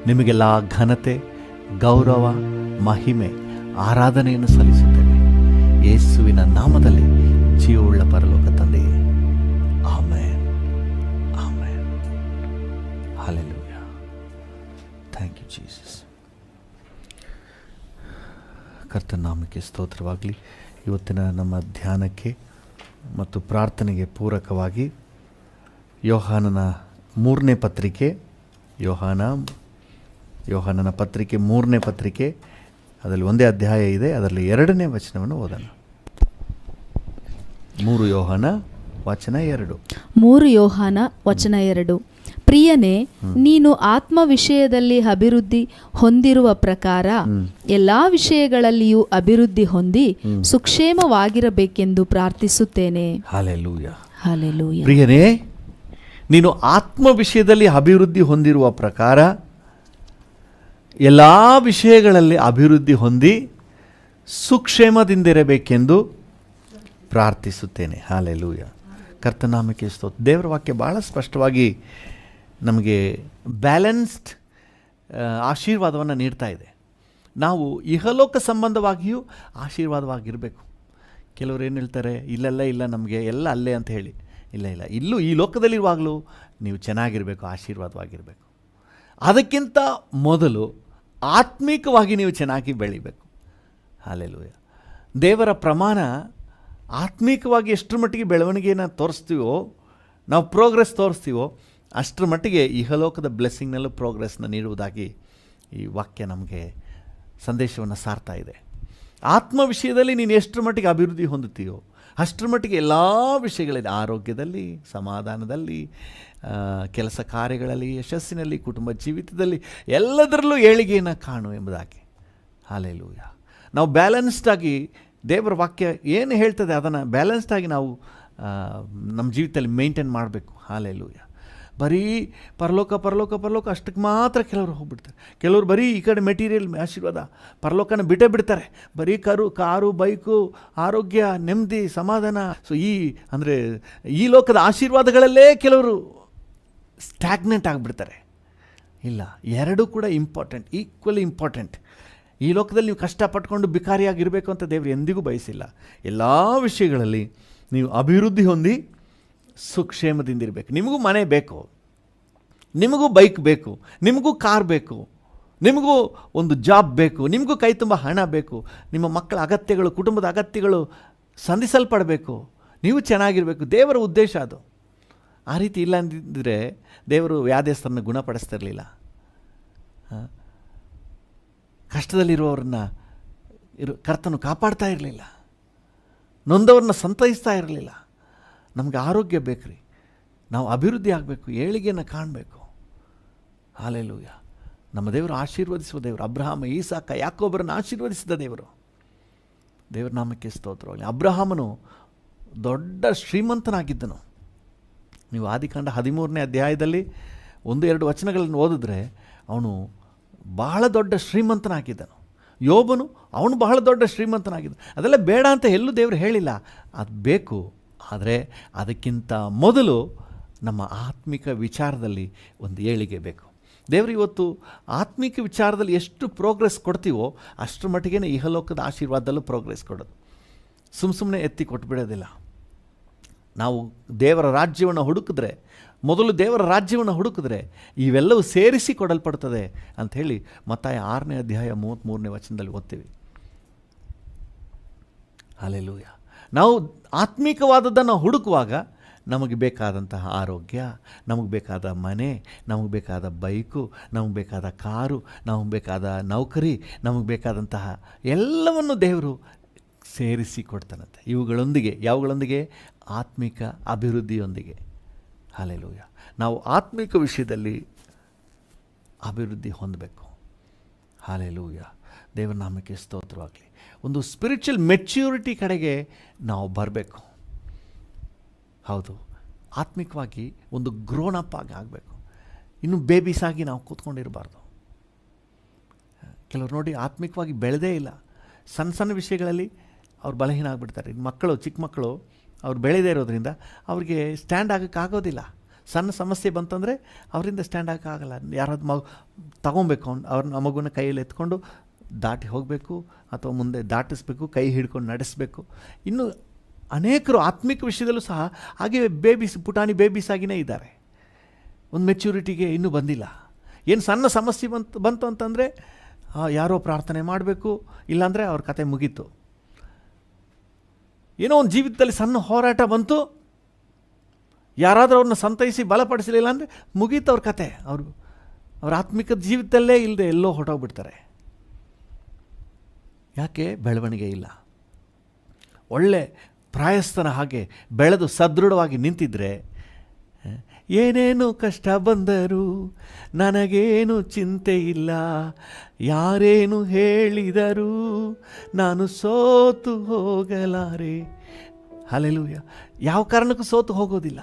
ನಿಮಗೆಲ್ಲ ಘನತೆ, ಗೌರವ, ಮಹಿಮೆ, ಆರಾಧನೆಯನ್ನು ಸಲ್ಲಿಸುತ್ತೇವೆ ಯೇಸುವಿನ ನಾಮದಲ್ಲಿ, ಜೀವವುಳ್ಳ ಪರಲೋಕ ತಂದೆಯೇ. Amen, amen. Hallelujah. Thank you Jesus. ಕರ್ತನ ನಾಮಕ್ಕೆ ಸ್ತೋತ್ರವಾಗಲಿ. ಇವತ್ತಿನ ನಮ್ಮ ಧ್ಯಾನಕ್ಕೆ ಮತ್ತು ಪ್ರಾರ್ಥನೆಗೆ ಪೂರಕವಾಗಿ ಯೋಹಾನನ 3ನೇ ಪತ್ರಿಕೆ, ಯೋಹಾನನ ಪತ್ರಿಕೆ 3ನೇ ಪತ್ರಿಕೆ, ಅದರಲ್ಲಿ ಒಂದೇ ಅಧ್ಯಾಯ ಇದೆ, ಅದರಲ್ಲಿ 2ನೇ ವಚನವನ್ನು ಓದೋಣ. 3 ಯೋಹಾನ ವಚನ 2. 3 ಯೋಹಾನ ವಚನ 2. ಪ್ರಿಯನೇ, ನೀನು ಆತ್ಮ ವಿಷಯದಲ್ಲಿ ಅಭಿವೃದ್ಧಿ ಹೊಂದಿರುವ ಪ್ರಕಾರ ಎಲ್ಲಾ ವಿಷಯಗಳಲ್ಲಿಯೂ ಅಭಿವೃದ್ಧಿ ಹೊಂದಿ ಸುಕ್ಷೇಮವಾಗಿರಬೇಕೆಂದು ಪ್ರಾರ್ಥಿಸುತ್ತೇನೆ. Hallelujah, hallelujah. ಪ್ರಿಯನೇ, ನೀನು ಆತ್ಮ ವಿಷಯದಲ್ಲಿ ಅಭಿವೃದ್ಧಿ ಹೊಂದಿರುವ ಪ್ರಕಾರ ಎಲ್ಲ ವಿಷಯಗಳಲ್ಲಿ ಅಭಿವೃದ್ಧಿ ಹೊಂದಿ ಸುಕ್ಷೇಮದಿಂದಿರಬೇಕೆಂದು ಪ್ರಾರ್ಥಿಸುತ್ತೇನೆ. ಹಲ್ಲೆಲೂಯಾ. ಕರ್ತನಾಮಕ್ಕೆ ಸ್ತೋತ್ರ. ದೇವರ ವಾಕ್ಯ ಭಾಳ ಸ್ಪಷ್ಟವಾಗಿ ನಮಗೆ ಬ್ಯಾಲೆನ್ಸ್ಡ್ ಆಶೀರ್ವಾದವನ್ನು ನೀಡ್ತಾ ಇದೆ. ನಾವು ಇಹಲೋಕ ಸಂಬಂಧವಾಗಿಯೂ ಆಶೀರ್ವಾದವಾಗಿರಬೇಕು. ಕೆಲವರು ಏನು ಹೇಳ್ತಾರೆ, ಇಲ್ಲ ನಮಗೆ ಎಲ್ಲ ಅಲ್ಲೇ ಅಂತ ಹೇಳಿ. ಇಲ್ಲ, ಇಲ್ಲೂ ಈ ಲೋಕದಲ್ಲಿರುವಾಗಲೂ ನೀವು ಚೆನ್ನಾಗಿರಬೇಕು, ಆಶೀರ್ವಾದವಾಗಿರಬೇಕು. ಅದಕ್ಕಿಂತ ಮೊದಲು ಆತ್ಮಿಕವಾಗಿ ನೀವು ಚೆನ್ನಾಗಿ ಬೆಳಿಬೇಕು. ಹಲ್ಲೆಲೂಯಾ. ದೇವರ ಪ್ರಮಾಣ ಆತ್ಮಿಕವಾಗಿ ಎಷ್ಟರ ಮಟ್ಟಿಗೆ ಬೆಳವಣಿಗೆಯನ್ನು ತೋರಿಸ್ತೀವೋ, ನಾವು ಪ್ರೋಗ್ರೆಸ್ ತೋರಿಸ್ತೀವೋ, ಅಷ್ಟರ ಮಟ್ಟಿಗೆ ಇಹಲೋಕದ ಬ್ಲೆಸ್ಸಿಂಗ್ನಲ್ಲೂ ಪ್ರೋಗ್ರೆಸ್ನ ನೀಡುವುದಾಗಿ ಈ ವಾಕ್ಯ ನಮಗೆ ಸಂದೇಶವನ್ನು ಸಾರ್ತಾ ಇದೆ. ಆತ್ಮ ವಿಷಯದಲ್ಲಿ ನೀನು ಎಷ್ಟರ ಮಟ್ಟಿಗೆ ಅಭಿವೃದ್ಧಿ ಹೊಂದುತ್ತೀಯೋ ಅಷ್ಟರ ಮಟ್ಟಿಗೆ ಎಲ್ಲ ವಿಷಯಗಳಿದೆ. ಆರೋಗ್ಯದಲ್ಲಿ, ಸಮಾಧಾನದಲ್ಲಿ, ಕೆಲಸ ಕಾರ್ಯಗಳಲ್ಲಿ, ಯಶಸ್ಸಿನಲ್ಲಿ, ಕುಟುಂಬ ಜೀವಿತದಲ್ಲಿ, ಎಲ್ಲದರಲ್ಲೂ ಏಳಿಗೆಯನ್ನು ಕಾಣು ಎಂಬುದಾಗಿ. ಹಲ್ಲೆಲೂಯಾ. ನಾವು ಬ್ಯಾಲೆನ್ಸ್ಡಾಗಿ ದೇವರ ವಾಕ್ಯ ಏನು ಹೇಳ್ತದೆ ಅದನ್ನು ಬ್ಯಾಲೆನ್ಸ್ಡಾಗಿ ನಾವು ನಮ್ಮ ಜೀವಿತದಲ್ಲಿ ಮೇಂಟೈನ್ ಮಾಡಬೇಕು. ಹಲ್ಲೆಲೂಯಾ. ಬರೀ ಪರಲೋಕ ಅಷ್ಟಕ್ಕೆ ಮಾತ್ರ ಕೆಲವರು ಹೋಗ್ಬಿಡ್ತಾರೆ. ಕೆಲವರು ಬರೀ ಈ ಕಡೆ ಮೆಟೀರಿಯಲ್ ಆಶೀರ್ವಾದ, ಪರಲೋಕನ ಬಿಟ್ಟೇ ಬರೀ ಕಾರು, ಬೈಕು, ಆರೋಗ್ಯ, ನೆಮ್ಮದಿ, ಸಮಾಧಾನ. ಸೊ ಈ ಲೋಕದ ಆಶೀರ್ವಾದಗಳಲ್ಲೇ ಕೆಲವರು ಸ್ಟ್ಯಾಗ್ನೆಂಟ್ ಆಗಿಬಿಡ್ತಾರೆ. ಇಲ್ಲ, ಎರಡೂ ಕೂಡ ಇಂಪಾರ್ಟೆಂಟ್, ಈಕ್ವಲಿ ಇಂಪಾರ್ಟೆಂಟ್. ಈ ಲೋಕದಲ್ಲಿ ನೀವು ಕಷ್ಟಪಟ್ಕೊಂಡು ಬಿಕಾರಿಯಾಗಿರಬೇಕು ಅಂತ ದೇವರು ಎಂದಿಗೂ ಬಯಸಿಲ್ಲ. ಎಲ್ಲ ವಿಷಯಗಳಲ್ಲಿ ನೀವು ಅಭಿವೃದ್ಧಿ ಹೊಂದಿ ಸುಕ್ಷೇಮದಿಂದಿರಬೇಕು. ನಿಮಗೂ ಮನೆ ಬೇಕು, ನಿಮಗೂ ಬೈಕ್ ಬೇಕು, ನಿಮಗೂ ಕಾರ್ ಬೇಕು, ನಿಮಗೂ ಒಂದು ಜಾಬ್ ಬೇಕು, ನಿಮಗೂ ಕೈ ತುಂಬ ಹಣ ಬೇಕು, ನಿಮ್ಮ ಮಕ್ಕಳ ಅಗತ್ಯಗಳು, ಕುಟುಂಬದ ಅಗತ್ಯಗಳು ಸಂಧಿಸಲ್ಪಡಬೇಕು, ನೀವು ಚೆನ್ನಾಗಿರಬೇಕು. ದೇವರ ಉದ್ದೇಶ ಅದು. ಆ ರೀತಿ ಇಲ್ಲ ಅಂದಿದ್ದರೆ ದೇವರು ವ್ಯಾಧಿಸ್ತರನ್ನು ಗುಣಪಡಿಸ್ತಿರಲಿಲ್ಲ. ಕಷ್ಟದಲ್ಲಿರುವವ್ರನ್ನ ಕರ್ತನು ಕಾಪಾಡ್ತಾ ಇರಲಿಲ್ಲ, ನೊಂದವ್ರನ್ನ ಸಂತೈಸ್ತಾ ಇರಲಿಲ್ಲ. ನಮಗೆ ಆರೋಗ್ಯ ಬೇಕ್ರಿ, ನಾವು ಅಭಿವೃದ್ಧಿ ಆಗಬೇಕು, ಏಳಿಗೆಯನ್ನು ಕಾಣಬೇಕು. ಹಲ್ಲೆಲೂಯಾ. ನಮ್ಮ ದೇವರು ಆಶೀರ್ವದಿಸುವ ದೇವರು. ಅಬ್ರಹಾಮ, ಈಸಾಕ, ಯಾಕೋಬರನ್ನು ಆಶೀರ್ವದಿಸಿದ ದೇವರು. ದೇವರ ನಾಮಕ್ಕೆ ಸ್ತೋತ್ರವಾಗಲಿ. ಅಬ್ರಹಾಮನು ದೊಡ್ಡ ಶ್ರೀಮಂತನಾಗಿದ್ದನು. ನೀವು ಆದಿಕಾಂಡ 13ನೇ ಅಧ್ಯಾಯದಲ್ಲಿ 1-2 ವಚನಗಳನ್ನು ಓದಿದ್ರೆ ಅವನು ಬಹಳ ದೊಡ್ಡ ಶ್ರೀಮಂತನಾಗಿದ್ದನು. ಯೋಬನು, ಅವನು ಬಹಳ ದೊಡ್ಡ ಶ್ರೀಮಂತನಾಗಿದ್ದನು. ಅದೆಲ್ಲ ಬೇಡ ಅಂತ ಎಲ್ಲೂ ದೇವರು ಹೇಳಿಲ್ಲ, ಅದು ಬೇಕು. ಆದರೆ ಅದಕ್ಕಿಂತ ಮೊದಲು ನಮ್ಮ ಆತ್ಮಿಕ ವಿಚಾರದಲ್ಲಿ ಒಂದು ಏಳಿಗೆ ಬೇಕು. ದೇವರು ಇವತ್ತು ಆತ್ಮಿಕ ವಿಚಾರದಲ್ಲಿ ಎಷ್ಟು ಪ್ರೋಗ್ರೆಸ್ ಕೊಡ್ತೀವೋ ಅಷ್ಟರ ಮಟ್ಟಿಗೆ ಇಹಲೋಕದ ಆಶೀರ್ವಾದದಲ್ಲೂ ಪ್ರೋಗ್ರೆಸ್ ಕೊಡೋದು. ಸುಮ್ಮನೆ ಎತ್ತಿ ಕೊಟ್ಬಿಡೋದಿಲ್ಲ. ನಾವು ದೇವರ ರಾಜ್ಯವನ್ನು ಹುಡುಕಿದ್ರೆ, ಮೊದಲು ದೇವರ ರಾಜ್ಯವನ್ನು ಹುಡುಕಿದ್ರೆ ಇವೆಲ್ಲವೂ ಸೇರಿಸಿ ಕೊಡಲ್ಪಡ್ತದೆ ಅಂಥೇಳಿ ಮತ್ತಾಯ 6ನೇ ಅಧ್ಯಾಯ 33ನೇ ವಚನದಲ್ಲಿ ಓದ್ತೀವಿ. ಹಲ್ಲೆಲೂಯಾ. ನಾವು ಆತ್ಮಿಕವಾದದ್ದನ್ನು ಹುಡುಕುವಾಗ ನಮಗೆ ಬೇಕಾದಂತಹ ಆರೋಗ್ಯ, ನಮಗೆ ಬೇಕಾದ ಮನೆ, ನಮಗೆ ಬೇಕಾದ ಬೈಕು, ನಮಗೆ ಬೇಕಾದ ಕಾರು, ನಮಗೆ ಬೇಕಾದ ನೌಕರಿ, ನಮಗೆ ಬೇಕಾದಂತಹ ಎಲ್ಲವನ್ನು ದೇವರು ಸೇರಿಸಿ ಕೊಡ್ತಾನಂತೆ. ಇವುಗಳೊಂದಿಗೆ, ಯಾವುಗಳೊಂದಿಗೆ? ಆತ್ಮಿಕ ಅಭಿವೃದ್ಧಿಯೊಂದಿಗೆ. ಹಲ್ಲೆಲೂಯಾ. ನಾವು ಆತ್ಮಿಕ ವಿಷಯದಲ್ಲಿ ಅಭಿವೃದ್ಧಿ ಹೊಂದಬೇಕು. ಹಲ್ಲೆಲೂಯಾ. ದೇವರ ನಾಮಕ್ಕೆ ಸ್ತೋತ್ರವಾಗಲಿ. ಒಂದು ಸ್ಪಿರಿಚುವಲ್ ಮೆಚ್ಯೂರಿಟಿ ಕಡೆಗೆ ನಾವು ಬರಬೇಕು. ಹೌದು, ಆತ್ಮಿಕವಾಗಿ ಒಂದು ಗ್ರೋನ್ ಅಪ್ ಆಗಬೇಕು. ಇನ್ನು ಬೇಬೀಸ್ ಆಗಿ ನಾವು ಕೂತ್ಕೊಂಡಿರಬಾರ್ದು. ಕೆಲವರು ನೋಡಿ ಆತ್ಮಿಕವಾಗಿ ಬೆಳೆದೇ ಇಲ್ಲ, ಸಣ್ಣ ಸಣ್ಣ ವಿಷಯಗಳಲ್ಲಿ ಅವ್ರು ಬಲಹೀನ ಆಗಿಬಿಡ್ತಾರೆ. ಮಕ್ಕಳು, ಚಿಕ್ಕ ಮಕ್ಕಳು ಅವ್ರು ಬೆಳೆದೇ ಇರೋದ್ರಿಂದ ಅವ್ರಿಗೆ ಸ್ಟ್ಯಾಂಡ್ ಆಗೋಕ್ಕಾಗೋದಿಲ್ಲ. ಸಣ್ಣ ಸಮಸ್ಯೆ ಬಂತಂದರೆ ಅವರಿಂದ ಸ್ಟ್ಯಾಂಡ್ ಆಗೋಕ್ಕಾಗಲ್ಲ. ಯಾರಾದ್ರು ತಗೊಬೇಕು, ಅವ್ರನ್ನ ಮಗುನ ಕೈಯಲ್ಲಿ ಎತ್ಕೊಂಡು ದಾಟಿ ಹೋಗಬೇಕು ಅಥವಾ ಮುಂದೆ ದಾಟಿಸ್ಬೇಕು, ಕೈ ಹಿಡ್ಕೊಂಡು ನಡೆಸಬೇಕು. ಇನ್ನು ಅನೇಕರು ಆತ್ಮಿಕ ವಿಷಯದಲ್ಲೂ ಸಹ ಹಾಗೆ ಪುಟಾಣಿ ಬೇಬೀಸ್ ಆಗಿಯೇ ಇದ್ದಾರೆ. ಒಂದು ಮೆಚ್ಯೂರಿಟಿಗೆ ಇನ್ನೂ ಬಂದಿಲ್ಲ. ಏನು ಸಣ್ಣ ಸಮಸ್ಯೆ ಬಂತು ಅಂತಂದರೆ ಯಾರೋ ಪ್ರಾರ್ಥನೆ ಮಾಡಬೇಕು, ಇಲ್ಲಾಂದರೆ ಅವ್ರ ಕತೆ ಮುಗೀತು. ಏನೋ ಒಂದು ಜೀವಿತದಲ್ಲಿ ಸಣ್ಣ ಹೋರಾಟ ಬಂತು, ಯಾರಾದರೂ ಅವ್ರನ್ನ ಸಂತೈಸಿ ಬಲಪಡಿಸಲಿಲ್ಲ ಅಂದರೆ ಮುಗೀತು ಅವ್ರ ಕತೆ. ಅವ್ರ ಆತ್ಮಿಕ ಜೀವಿತದಲ್ಲೇ ಇಲ್ಲದೆ ಎಲ್ಲೋ ಹೊರಟೋಗ್ಬಿಡ್ತಾರೆ. ಯಾಕೆ? ಬೆಳವಣಿಗೆ ಇಲ್ಲ. ಒಳ್ಳೆ ಪ್ರಾಯಸ್ಥನ ಹಾಗೆ ಬೆಳೆದು ಸದೃಢವಾಗಿ ನಿಂತಿದ್ರೆ, ಏನೇನು ಕಷ್ಟ ಬಂದರೂ ನನಗೇನು ಚಿಂತೆ ಇಲ್ಲ, ಯಾರೇನು ಹೇಳಿದರೂ ನಾನು ಸೋತು ಹೋಗಲಾರೆ. ಹಲ್ಲೆಲೂಯಾ. ಯಾವ ಕಾರಣಕ್ಕೂ ಸೋತು ಹೋಗೋದಿಲ್ಲ.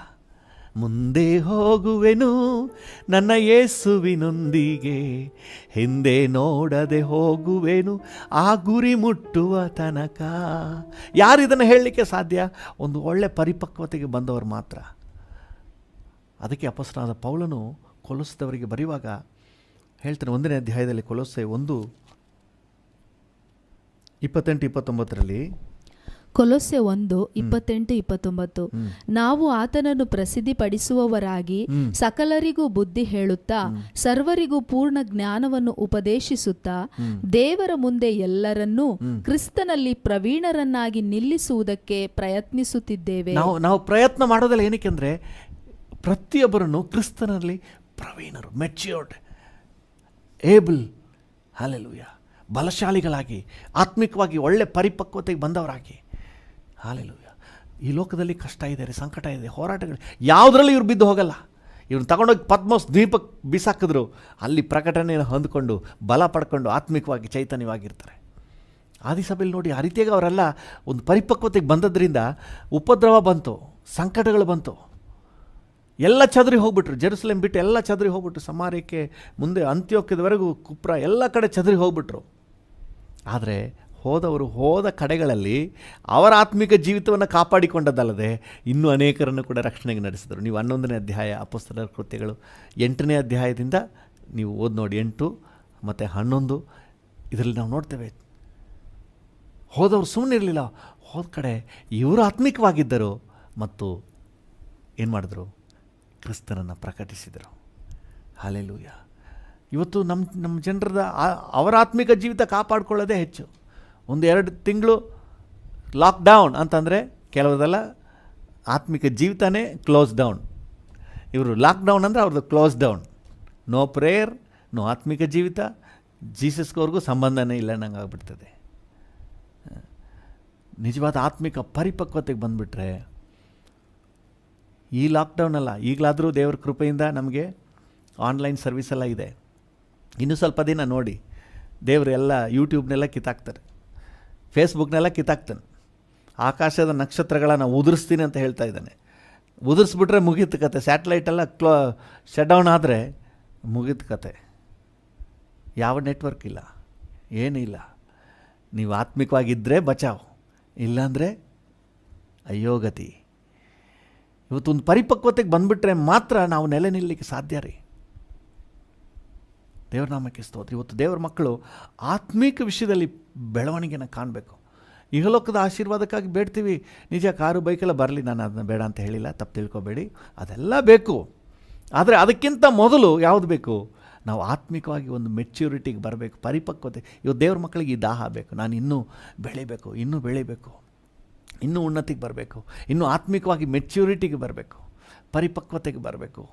ಮುಂದೆ ಹೋಗುವೆನು ನನ್ನ ಯೇಸುವಿನೊಂದಿಗೆ, ಹಿಂದೆ ನೋಡದೆ ಹೋಗುವೆನು ಆ ಗುರಿ ಮುಟ್ಟುವ ತನಕ. ಯಾರು ಇದನ್ನು ಹೇಳಲಿಕ್ಕೆ ಸಾಧ್ಯ? ಒಂದು ಒಳ್ಳೆ ಪರಿಪಕ್ವತೆಗೆ ಬಂದವರು ಮಾತ್ರ. ಅದಕ್ಕೆ ಅಪೊಸ್ತಲನಾದ ಪೌಲನು ಕೊಲೊಸ್ಸದವರಿಗೆ ಬರೆಯುವಾಗ ಹೇಳ್ತಾನೆ, 1ನೇ ಅಧ್ಯಾಯದಲ್ಲಿ ಕೊಲೊಸ್ಸೆ 1:28-29 ಕೊಲೊಸ್ಸೆ 1:28-29 ನಾವು ಆತನನ್ನು ಪ್ರಸಿದ್ಧಿಪಡಿಸುವವರಾಗಿ ಸಕಲರಿಗೂ ಬುದ್ಧಿ ಹೇಳುತ್ತಾ ಸರ್ವರಿಗೂ ಪೂರ್ಣ ಜ್ಞಾನವನ್ನು ಉಪದೇಶಿಸುತ್ತಾ ದೇವರ ಮುಂದೆ ಎಲ್ಲರನ್ನೂ ಕ್ರಿಸ್ತನಲ್ಲಿ ಪ್ರವೀಣರನ್ನಾಗಿ ನಿಲ್ಲಿಸುವುದಕ್ಕೆ ಪ್ರಯತ್ನಿಸುತ್ತಿದ್ದೇವೆ. ನಾವು ಪ್ರಯತ್ನ ಮಾಡೋದಿಲ್ಲ. ಏನಕ್ಕೆಂದರೆ ಪ್ರತಿಯೊಬ್ಬರನ್ನು ಕ್ರಿಸ್ತನಲ್ಲಿ ಪ್ರವೀಣರು, ಮೆಚ್ಯೂರ್ಡ್, ಏಬಲ್, ಹಲ್ಲೆಲೂಯಾ, ಬಲಶಾಲಿಗಳಾಗಿ ಆತ್ಮಿಕವಾಗಿ ಒಳ್ಳೆ ಪರಿಪಕ್ವತೆಗೆ ಬಂದವರಾಗಿ. ಹಲ್ಲೆಲೂಯಾ. ಈ ಲೋಕದಲ್ಲಿ ಕಷ್ಟ ಇದೆ, ಸಂಕಟ ಇದೆ, ಹೋರಾಟಗಳು, ಯಾವುದರಲ್ಲಿ ಇವ್ರು ಬಿದ್ದು ಹೋಗಲ್ಲ. ಇವ್ರನ್ನ ತಗೊಂಡೋಗಿ ಪದ್ಮೋಸ್ ದ್ವೀಪಕ್ಕೆ ಬಿಸಾಕಿದ್ರು, ಅಲ್ಲಿ ಪ್ರಕಟಣೆಯನ್ನು ಹೊಂದ್ಕೊಂಡು ಬಲ ಪಡ್ಕೊಂಡು ಆತ್ಮಿಕವಾಗಿ ಚೈತನ್ಯವಾಗಿರ್ತಾರೆ. ಆದಿಸಭೆಯಲ್ಲಿ ನೋಡಿ, ಆ ರೀತಿಯಾಗಿ ಅವರೆಲ್ಲ ಒಂದು ಪರಿಪಕ್ವತೆಗೆ ಬಂದದ್ರಿಂದ ಉಪದ್ರವ ಬಂತು, ಸಂಕಟಗಳು ಬಂತು, ಎಲ್ಲ ಚದರಿ ಹೋಗ್ಬಿಟ್ರು. ಜೆರುಸಲೇಮ್ ಬಿಟ್ಟು ಎಲ್ಲ ಚದರಿ ಹೋಗ್ಬಿಟ್ರು. ಸಮಾರ್ಯಕ್ಕೆ, ಮುಂದೆ ಅಂತ್ಯೋಕ್ಯದವರೆಗೂ, ಕುಪ್ರ, ಎಲ್ಲ ಕಡೆ ಚದರಿ ಹೋಗ್ಬಿಟ್ರು. ಆದರೆ ಹೋದವರು ಹೋದ ಕಡೆಗಳಲ್ಲಿ ಅವರ ಆತ್ಮಿಕ ಜೀವಿತವನ್ನು ಕಾಪಾಡಿಕೊಂಡದ್ದಲ್ಲದೆ ಇನ್ನೂ ಅನೇಕರನ್ನು ಕೂಡ ರಕ್ಷಣೆಗೆ ನಡೆಸಿದರು. ನೀವು 11ನೇ ಅಧ್ಯಾಯ ಅಪೊಸ್ತಲರ ಕೃತ್ಯಗಳು 8ನೇ ಅಧ್ಯಾಯದಿಂದ ನೀವು ಓದಿ ನೋಡಿ, 8 ಮತ್ತು 11 ಇದರಲ್ಲಿ ನಾವು ನೋಡ್ತೇವೆ. ಹೋದವರು ಸುಮ್ಮನೆ ಇರಲಿಲ್ಲ, ಹೋದ ಕಡೆ ಇವರು ಆತ್ಮಿಕವಾಗಿದ್ದರು ಮತ್ತು ಏನು ಮಾಡಿದ್ರು? ಕ್ರಿಸ್ತನನ್ನು ಪ್ರಕಟಿಸಿದರು. ಹಲ್ಲೆಲೂಯಾ. ಇವತ್ತು ನಮ್ಮ ಜನರದ ಅವರ ಆತ್ಮಿಕ ಜೀವಿತ ಕಾಪಾಡಿಕೊಳ್ಳೋದೇ ಹೆಚ್ಚು. 1-2 ತಿಂಗಳು ಲಾಕ್ಡೌನ್ ಅಂತಂದರೆ ಕೆಲವರೆಲ್ಲ ಆತ್ಮಿಕ ಜೀವಿತನೇ ಕ್ಲೋಸ್ ಡೌನ್. ಇವರು ಲಾಕ್ಡೌನ್ ಅಂದರೆ ಅವ್ರದ್ದು close down. No prayer, no ಆತ್ಮಿಕ ಜೀವಿತ, ಜೀಸಸ್ಗವ್ರಿಗೂ ಸಂಬಂಧನೇ ಇಲ್ಲ ನಂಗೆ ಆಗ್ಬಿಡ್ತದೆ. ನಿಜವಾದ ಆತ್ಮಿಕ ಪರಿಪಕ್ವತೆಗೆ ಬಂದುಬಿಟ್ರೆ ಈ ಲಾಕ್ಡೌನ್ ಅಲ್ಲ, ಈಗಲಾದರೂ ದೇವರ ಕೃಪೆಯಿಂದ ನಮಗೆ ಆನ್ಲೈನ್ ಸರ್ವಿಸ್ ಎಲ್ಲ ಇದೆ. ಇನ್ನೂ ಸ್ವಲ್ಪ ದಿನ ನೋಡಿ, ದೇವರು ಎಲ್ಲ ಯೂಟ್ಯೂಬ್ನೆಲ್ಲ ಕಿತ್ತಾಕ್ತಾರೆ, ಫೇಸ್ಬುಕ್ನೆಲ್ಲ ಕಿತ್ತಾಕ್ತಾನೆ. ಆಕಾಶದ ನಕ್ಷತ್ರಗಳನ್ನು ಉದುರಿಸ್ತೀನಿ ಅಂತ ಹೇಳ್ತಾ ಇದ್ದಾನೆ. ಉದುರಿಸ್ಬಿಟ್ರೆ ಮುಗೀತು ಕತೆ. ಸ್ಯಾಟಲೈಟೆಲ್ಲ ಶಟ್ ಡೌನ್ ಆದರೆ ಮುಗೀತು ಕತೆ. ಯಾವ ನೆಟ್ವರ್ಕ್ ಇಲ್ಲ, ಏನಿಲ್ಲ. ನೀವು ಆತ್ಮಿಕವಾಗಿದ್ದರೆ ಬಚಾವ್, ಇಲ್ಲಾಂದರೆ ಅಯೋಗತಿ. ಇವತ್ತೊಂದು ಪರಿಪಕ್ವತೆಗೆ ಬಂದುಬಿಟ್ರೆ ಮಾತ್ರ ನಾವು ನೆಲೆ ನಿಲ್ಲಲಿಕ್ಕೆ ಸಾಧ್ಯ ರೀ. ದೇವ್ರ ನಾಮಕ್ಕೆ ಸ್ತೋತ್ರ. ಇವತ್ತು ದೇವರ ಮಕ್ಕಳು ಆತ್ಮೀಕ ವಿಷಯದಲ್ಲಿ ಬೆಳವಣಿಗೆನ ಕಾಣಬೇಕು. ಇಹಲೋಕದ ಆಶೀರ್ವಾದಕ್ಕಾಗಿ ಬೇಡ್ತೀವಿ, ನಿಜ. ಕಾರು ಬೈಕೆಲ್ಲ ಬರಲಿ, ನಾನು ಅದನ್ನ ಬೇಡ ಅಂತ ಹೇಳಿಲ್ಲ, ತಪ್ಪು ತಿಳ್ಕೊಬೇಡಿ, ಅದೆಲ್ಲ ಬೇಕು. ಆದರೆ ಅದಕ್ಕಿಂತ ಮೊದಲು ಯಾವುದು ಬೇಕು? ನಾವು ಆತ್ಮಿಕವಾಗಿ ಒಂದು ಮೆಚ್ಯೂರಿಟಿಗೆ ಬರಬೇಕು, ಪರಿಪಕ್ವತೆ. ಇವತ್ತು ದೇವ್ರ ಮಕ್ಕಳಿಗೆ ಈ ದಾಹ ಬೇಕು. ನಾನು ಇನ್ನೂ ಬೆಳಿಬೇಕು, ಇನ್ನೂ ಉನ್ನತಿಗೆ ಬರಬೇಕು, ಇನ್ನೂ ಆತ್ಮಿಕವಾಗಿ ಮೆಚ್ಯೂರಿಟಿಗೆ ಬರಬೇಕು, ಪರಿಪಕ್ವತೆಗೆ ಬರಬೇಕು,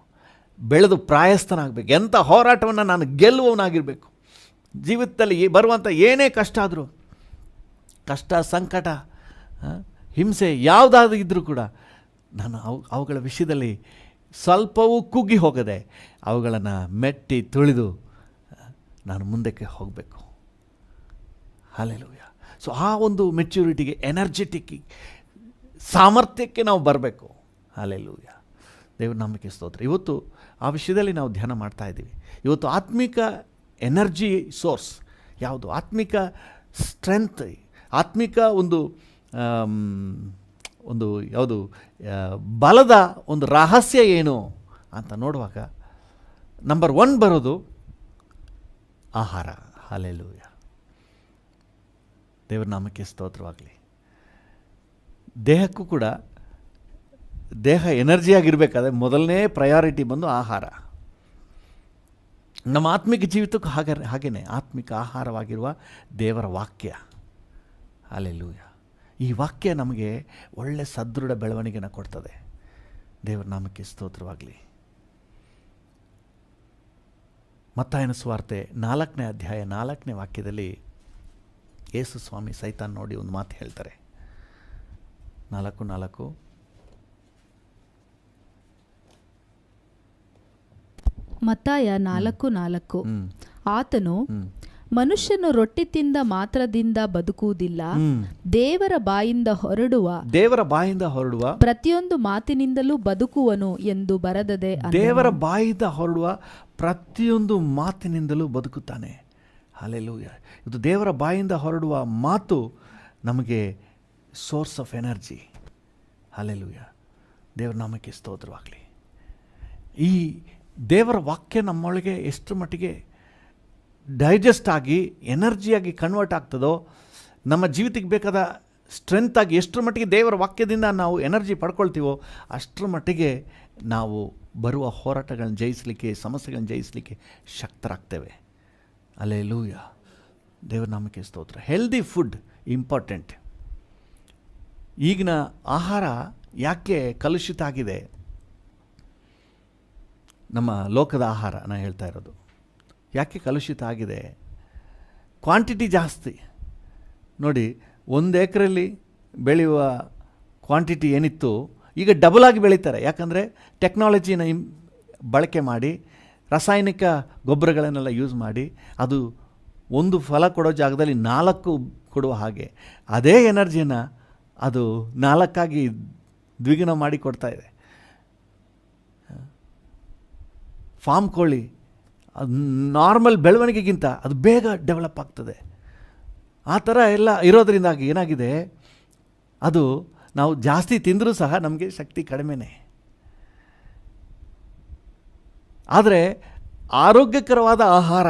ಬೆಳೆದು ಪ್ರಾಯಸ್ಥನಾಗಬೇಕು. ಎಂಥ ಹೋರಾಟವನ್ನು ನಾನು ಗೆಲ್ಲುವವನಾಗಿರಬೇಕು. ಜೀವಿತದಲ್ಲಿ ಬರುವಂಥ ಏನೇ ಕಷ್ಟ ಆದರೂ, ಕಷ್ಟ, ಸಂಕಟ, ಹಿಂಸೆ ಯಾವುದಾದ್ರೂ ಇದ್ದರೂ ಕೂಡ ನಾನು ಅವುಗಳ ವಿಷಯದಲ್ಲಿ ಸ್ವಲ್ಪವೂ ಕುಗ್ಗಿ ಹೋಗದೆ ಅವುಗಳನ್ನು ಮೆಟ್ಟಿ ತುಳಿದು ನಾನು ಮುಂದಕ್ಕೆ ಹೋಗಬೇಕು. ಹಲ್ಲೆಲೂಯಾ. ಸೊ ಆ ಒಂದು ಮೆಚ್ಯೂರಿಟಿಗೆ, ಎನರ್ಜೆಟಿಕ್ ಸಾಮರ್ಥ್ಯಕ್ಕೆ ನಾವು ಬರಬೇಕು. ಹಲ್ಲೆಲೂಯಾ. ದೇವ್ರ ನಾಮಕ್ಕೆ ಸ್ತೋತ್ರ. ಇವತ್ತು ಆ ವಿಷಯದಲ್ಲಿ ನಾವು ಧ್ಯಾನ ಮಾಡ್ತಾ ಇದ್ದೀವಿ. ಇವತ್ತು ಆತ್ಮಿಕ ಎನರ್ಜಿ ಸೋರ್ಸ್ ಯಾವುದು, ಆತ್ಮಿಕ ಸ್ಟ್ರೆಂತ್, ಆತ್ಮಿಕ ಒಂದು ಯಾವುದು ಬಲದ ಒಂದು ರಹಸ್ಯ ಏನು ಅಂತ ನೋಡುವಾಗ ನಂಬರ್ 1 ಬರೋದು ಆಹಾರ. ಹಲ್ಲೆಲೂಯಾ. ದೇವರ ನಾಮಕ್ಕೆ ಸ್ತೋತ್ರವಾಗಲಿ. ದೇಹಕ್ಕೂ ಕೂಡ, ದೇಹ ಎನರ್ಜಿಯಾಗಿರಬೇಕಾದ್ರೆ ಮೊದಲನೇ ಪ್ರಯಾರಿಟಿ ಬಂದು ಆಹಾರ. ನಮ್ಮ ಆತ್ಮಿಕ ಜೀವಿತಕ್ಕೂ ಹಾಗೇನೆ ಆತ್ಮಿಕ ಆಹಾರವಾಗಿರುವ ದೇವರ ವಾಕ್ಯ. ಹಲ್ಲೆಲೂಯಾ. ಈ ವಾಕ್ಯ ನಮಗೆ ಒಳ್ಳೆ ಸದೃಢ ಬೆಳವಣಿಗೆನ ಕೊಡ್ತದೆ. ದೇವರ ನಾಮಕ್ಕೆ ಸ್ತೋತ್ರವಾಗಲಿ. ಮತ್ತಾಯನ ಸುವಾರ್ತೆ 4ನೇ ಅಧ್ಯಾಯ 4ನೇ ವಾಕ್ಯದಲ್ಲಿ ಯೇಸು ಸ್ವಾಮಿ ಸೈತಾನ್ ನೋಡಿ ಒಂದು ಮಾತು ಹೇಳ್ತಾರೆ. 4:4 ಮತ್ತಾಯ 4:4 ಆತನು, ಮನುಷ್ಯನು ರೊಟ್ಟಿ ತಿಂದ ಮಾತ್ರದಿಂದ ಬದುಕುವುದಿಲ್ಲ, ದೇವರ ಬಾಯಿಂದ ಹೊರಡುವ ಪ್ರತಿಯೊಂದು ಮಾತಿನಿಂದಲೂ ಬದುಕುವನು ಎಂದು ಬರೆದದೆ. ದೇವರ ಬಾಯಿಂದ ಹೊರಡುವ ಪ್ರತಿಯೊಂದು ಮಾತಿನಿಂದಲೂ ಬದುಕುತ್ತಾನೆ. ಹಲ್ಲೆಲೂಯಾ. ಇದು ದೇವರ ಬಾಯಿಂದ ಹೊರಡುವ ಮಾತು ನಮಗೆ ಸೋರ್ಸ್ ಆಫ್ ಎನರ್ಜಿ. ಹಲ್ಲೆಲೂಯಾ. ದೇವರ ನಾಮಕ್ಕೆ ಸ್ತೋತ್ರವಾಗಲಿ. ಈ ದೇವರ ವಾಕ್ಯ ನಮ್ಮೊಳಗೆ ಎಷ್ಟು ಮಟ್ಟಿಗೆ ಡೈಜೆಸ್ಟ್ ಆಗಿ ಎನರ್ಜಿಯಾಗಿ ಕನ್ವರ್ಟ್ ಆಗ್ತದೋ, ನಮ್ಮ ಜೀವಿತಕ್ಕೆ ಬೇಕಾದ ಸ್ಟ್ರೆಂತ್ ಆಗಿ ಎಷ್ಟರ ಮಟ್ಟಿಗೆ ದೇವರ ವಾಕ್ಯದಿಂದ ನಾವು ಎನರ್ಜಿ ಪಡ್ಕೊಳ್ತೀವೋ ಅಷ್ಟರ ಮಟ್ಟಿಗೆ ನಾವು ಬರುವ ಹೋರಾಟಗಳನ್ನು ಜಯಿಸಲಿಕ್ಕೆ, ಸಮಸ್ಯೆಗಳನ್ನು ಜಯಿಸಲಿಕ್ಕೆ ಶಕ್ತರಾಗ್ತೇವೆ. ಹಲ್ಲೆಲೂಯಾ. ದೇವರ ನಾಮಕ್ಕೆ ಸ್ತೋತ್ರ. Healthy food important. ಈಗಿನ ಆಹಾರ ಯಾಕೆ ಕಲುಷಿತ ಆಗಿದೆ? ನಮ್ಮ ಲೋಕದ ಆಹಾರ ನಾನು ಹೇಳ್ತಾ ಇರೋದು ಯಾಕೆ ಕಲುಷಿತ ಆಗಿದೆ? ಕ್ವಾಂಟಿಟಿ ಜಾಸ್ತಿ. ನೋಡಿ, 1 ಎಕರೆಯಲ್ಲಿ ಬೆಳೆಯುವ ಕ್ವಾಂಟಿಟಿ ಏನಿತ್ತು ಈಗ ಡಬಲ್ ಆಗಿ ಬೆಳೀತಾರೆ. ಯಾಕಂದರೆ ಟೆಕ್ನಾಲಜಿನ ಬಳಕೆ ಮಾಡಿ, ರಾಸಾಯನಿಕ ಗೊಬ್ಬರಗಳನ್ನೆಲ್ಲ ಯೂಸ್ ಮಾಡಿ, ಅದು ಒಂದು ಫಲ ಕೊಡೋ ಜಾಗದಲ್ಲಿ 4 ಕೊಡುವ ಹಾಗೆ ಅದೇ ಎನರ್ಜಿನ ಅದು 4 ದ್ವಿಗುಣ ಮಾಡಿ ಕೊಡ್ತಾ ಇದೆ. ಫಾರ್ಮ್ ಕೋಳಿ ಅದು ನಾರ್ಮಲ್ ಬೆಳವಣಿಗೆಗಿಂತ ಅದು ಬೇಗ ಡೆವಲಪ್ ಆಗ್ತದೆ. ಆ ಥರ ಎಲ್ಲ ಇರೋದ್ರಿಂದಾಗಿ ಏನಾಗಿದೆ, ಅದು ನಾವು ಜಾಸ್ತಿ ತಿಂದರೂ ಸಹ ನಮಗೆ ಶಕ್ತಿ ಕಡಿಮೆನೇ. ಆದರೆ ಆರೋಗ್ಯಕರವಾದ ಆಹಾರ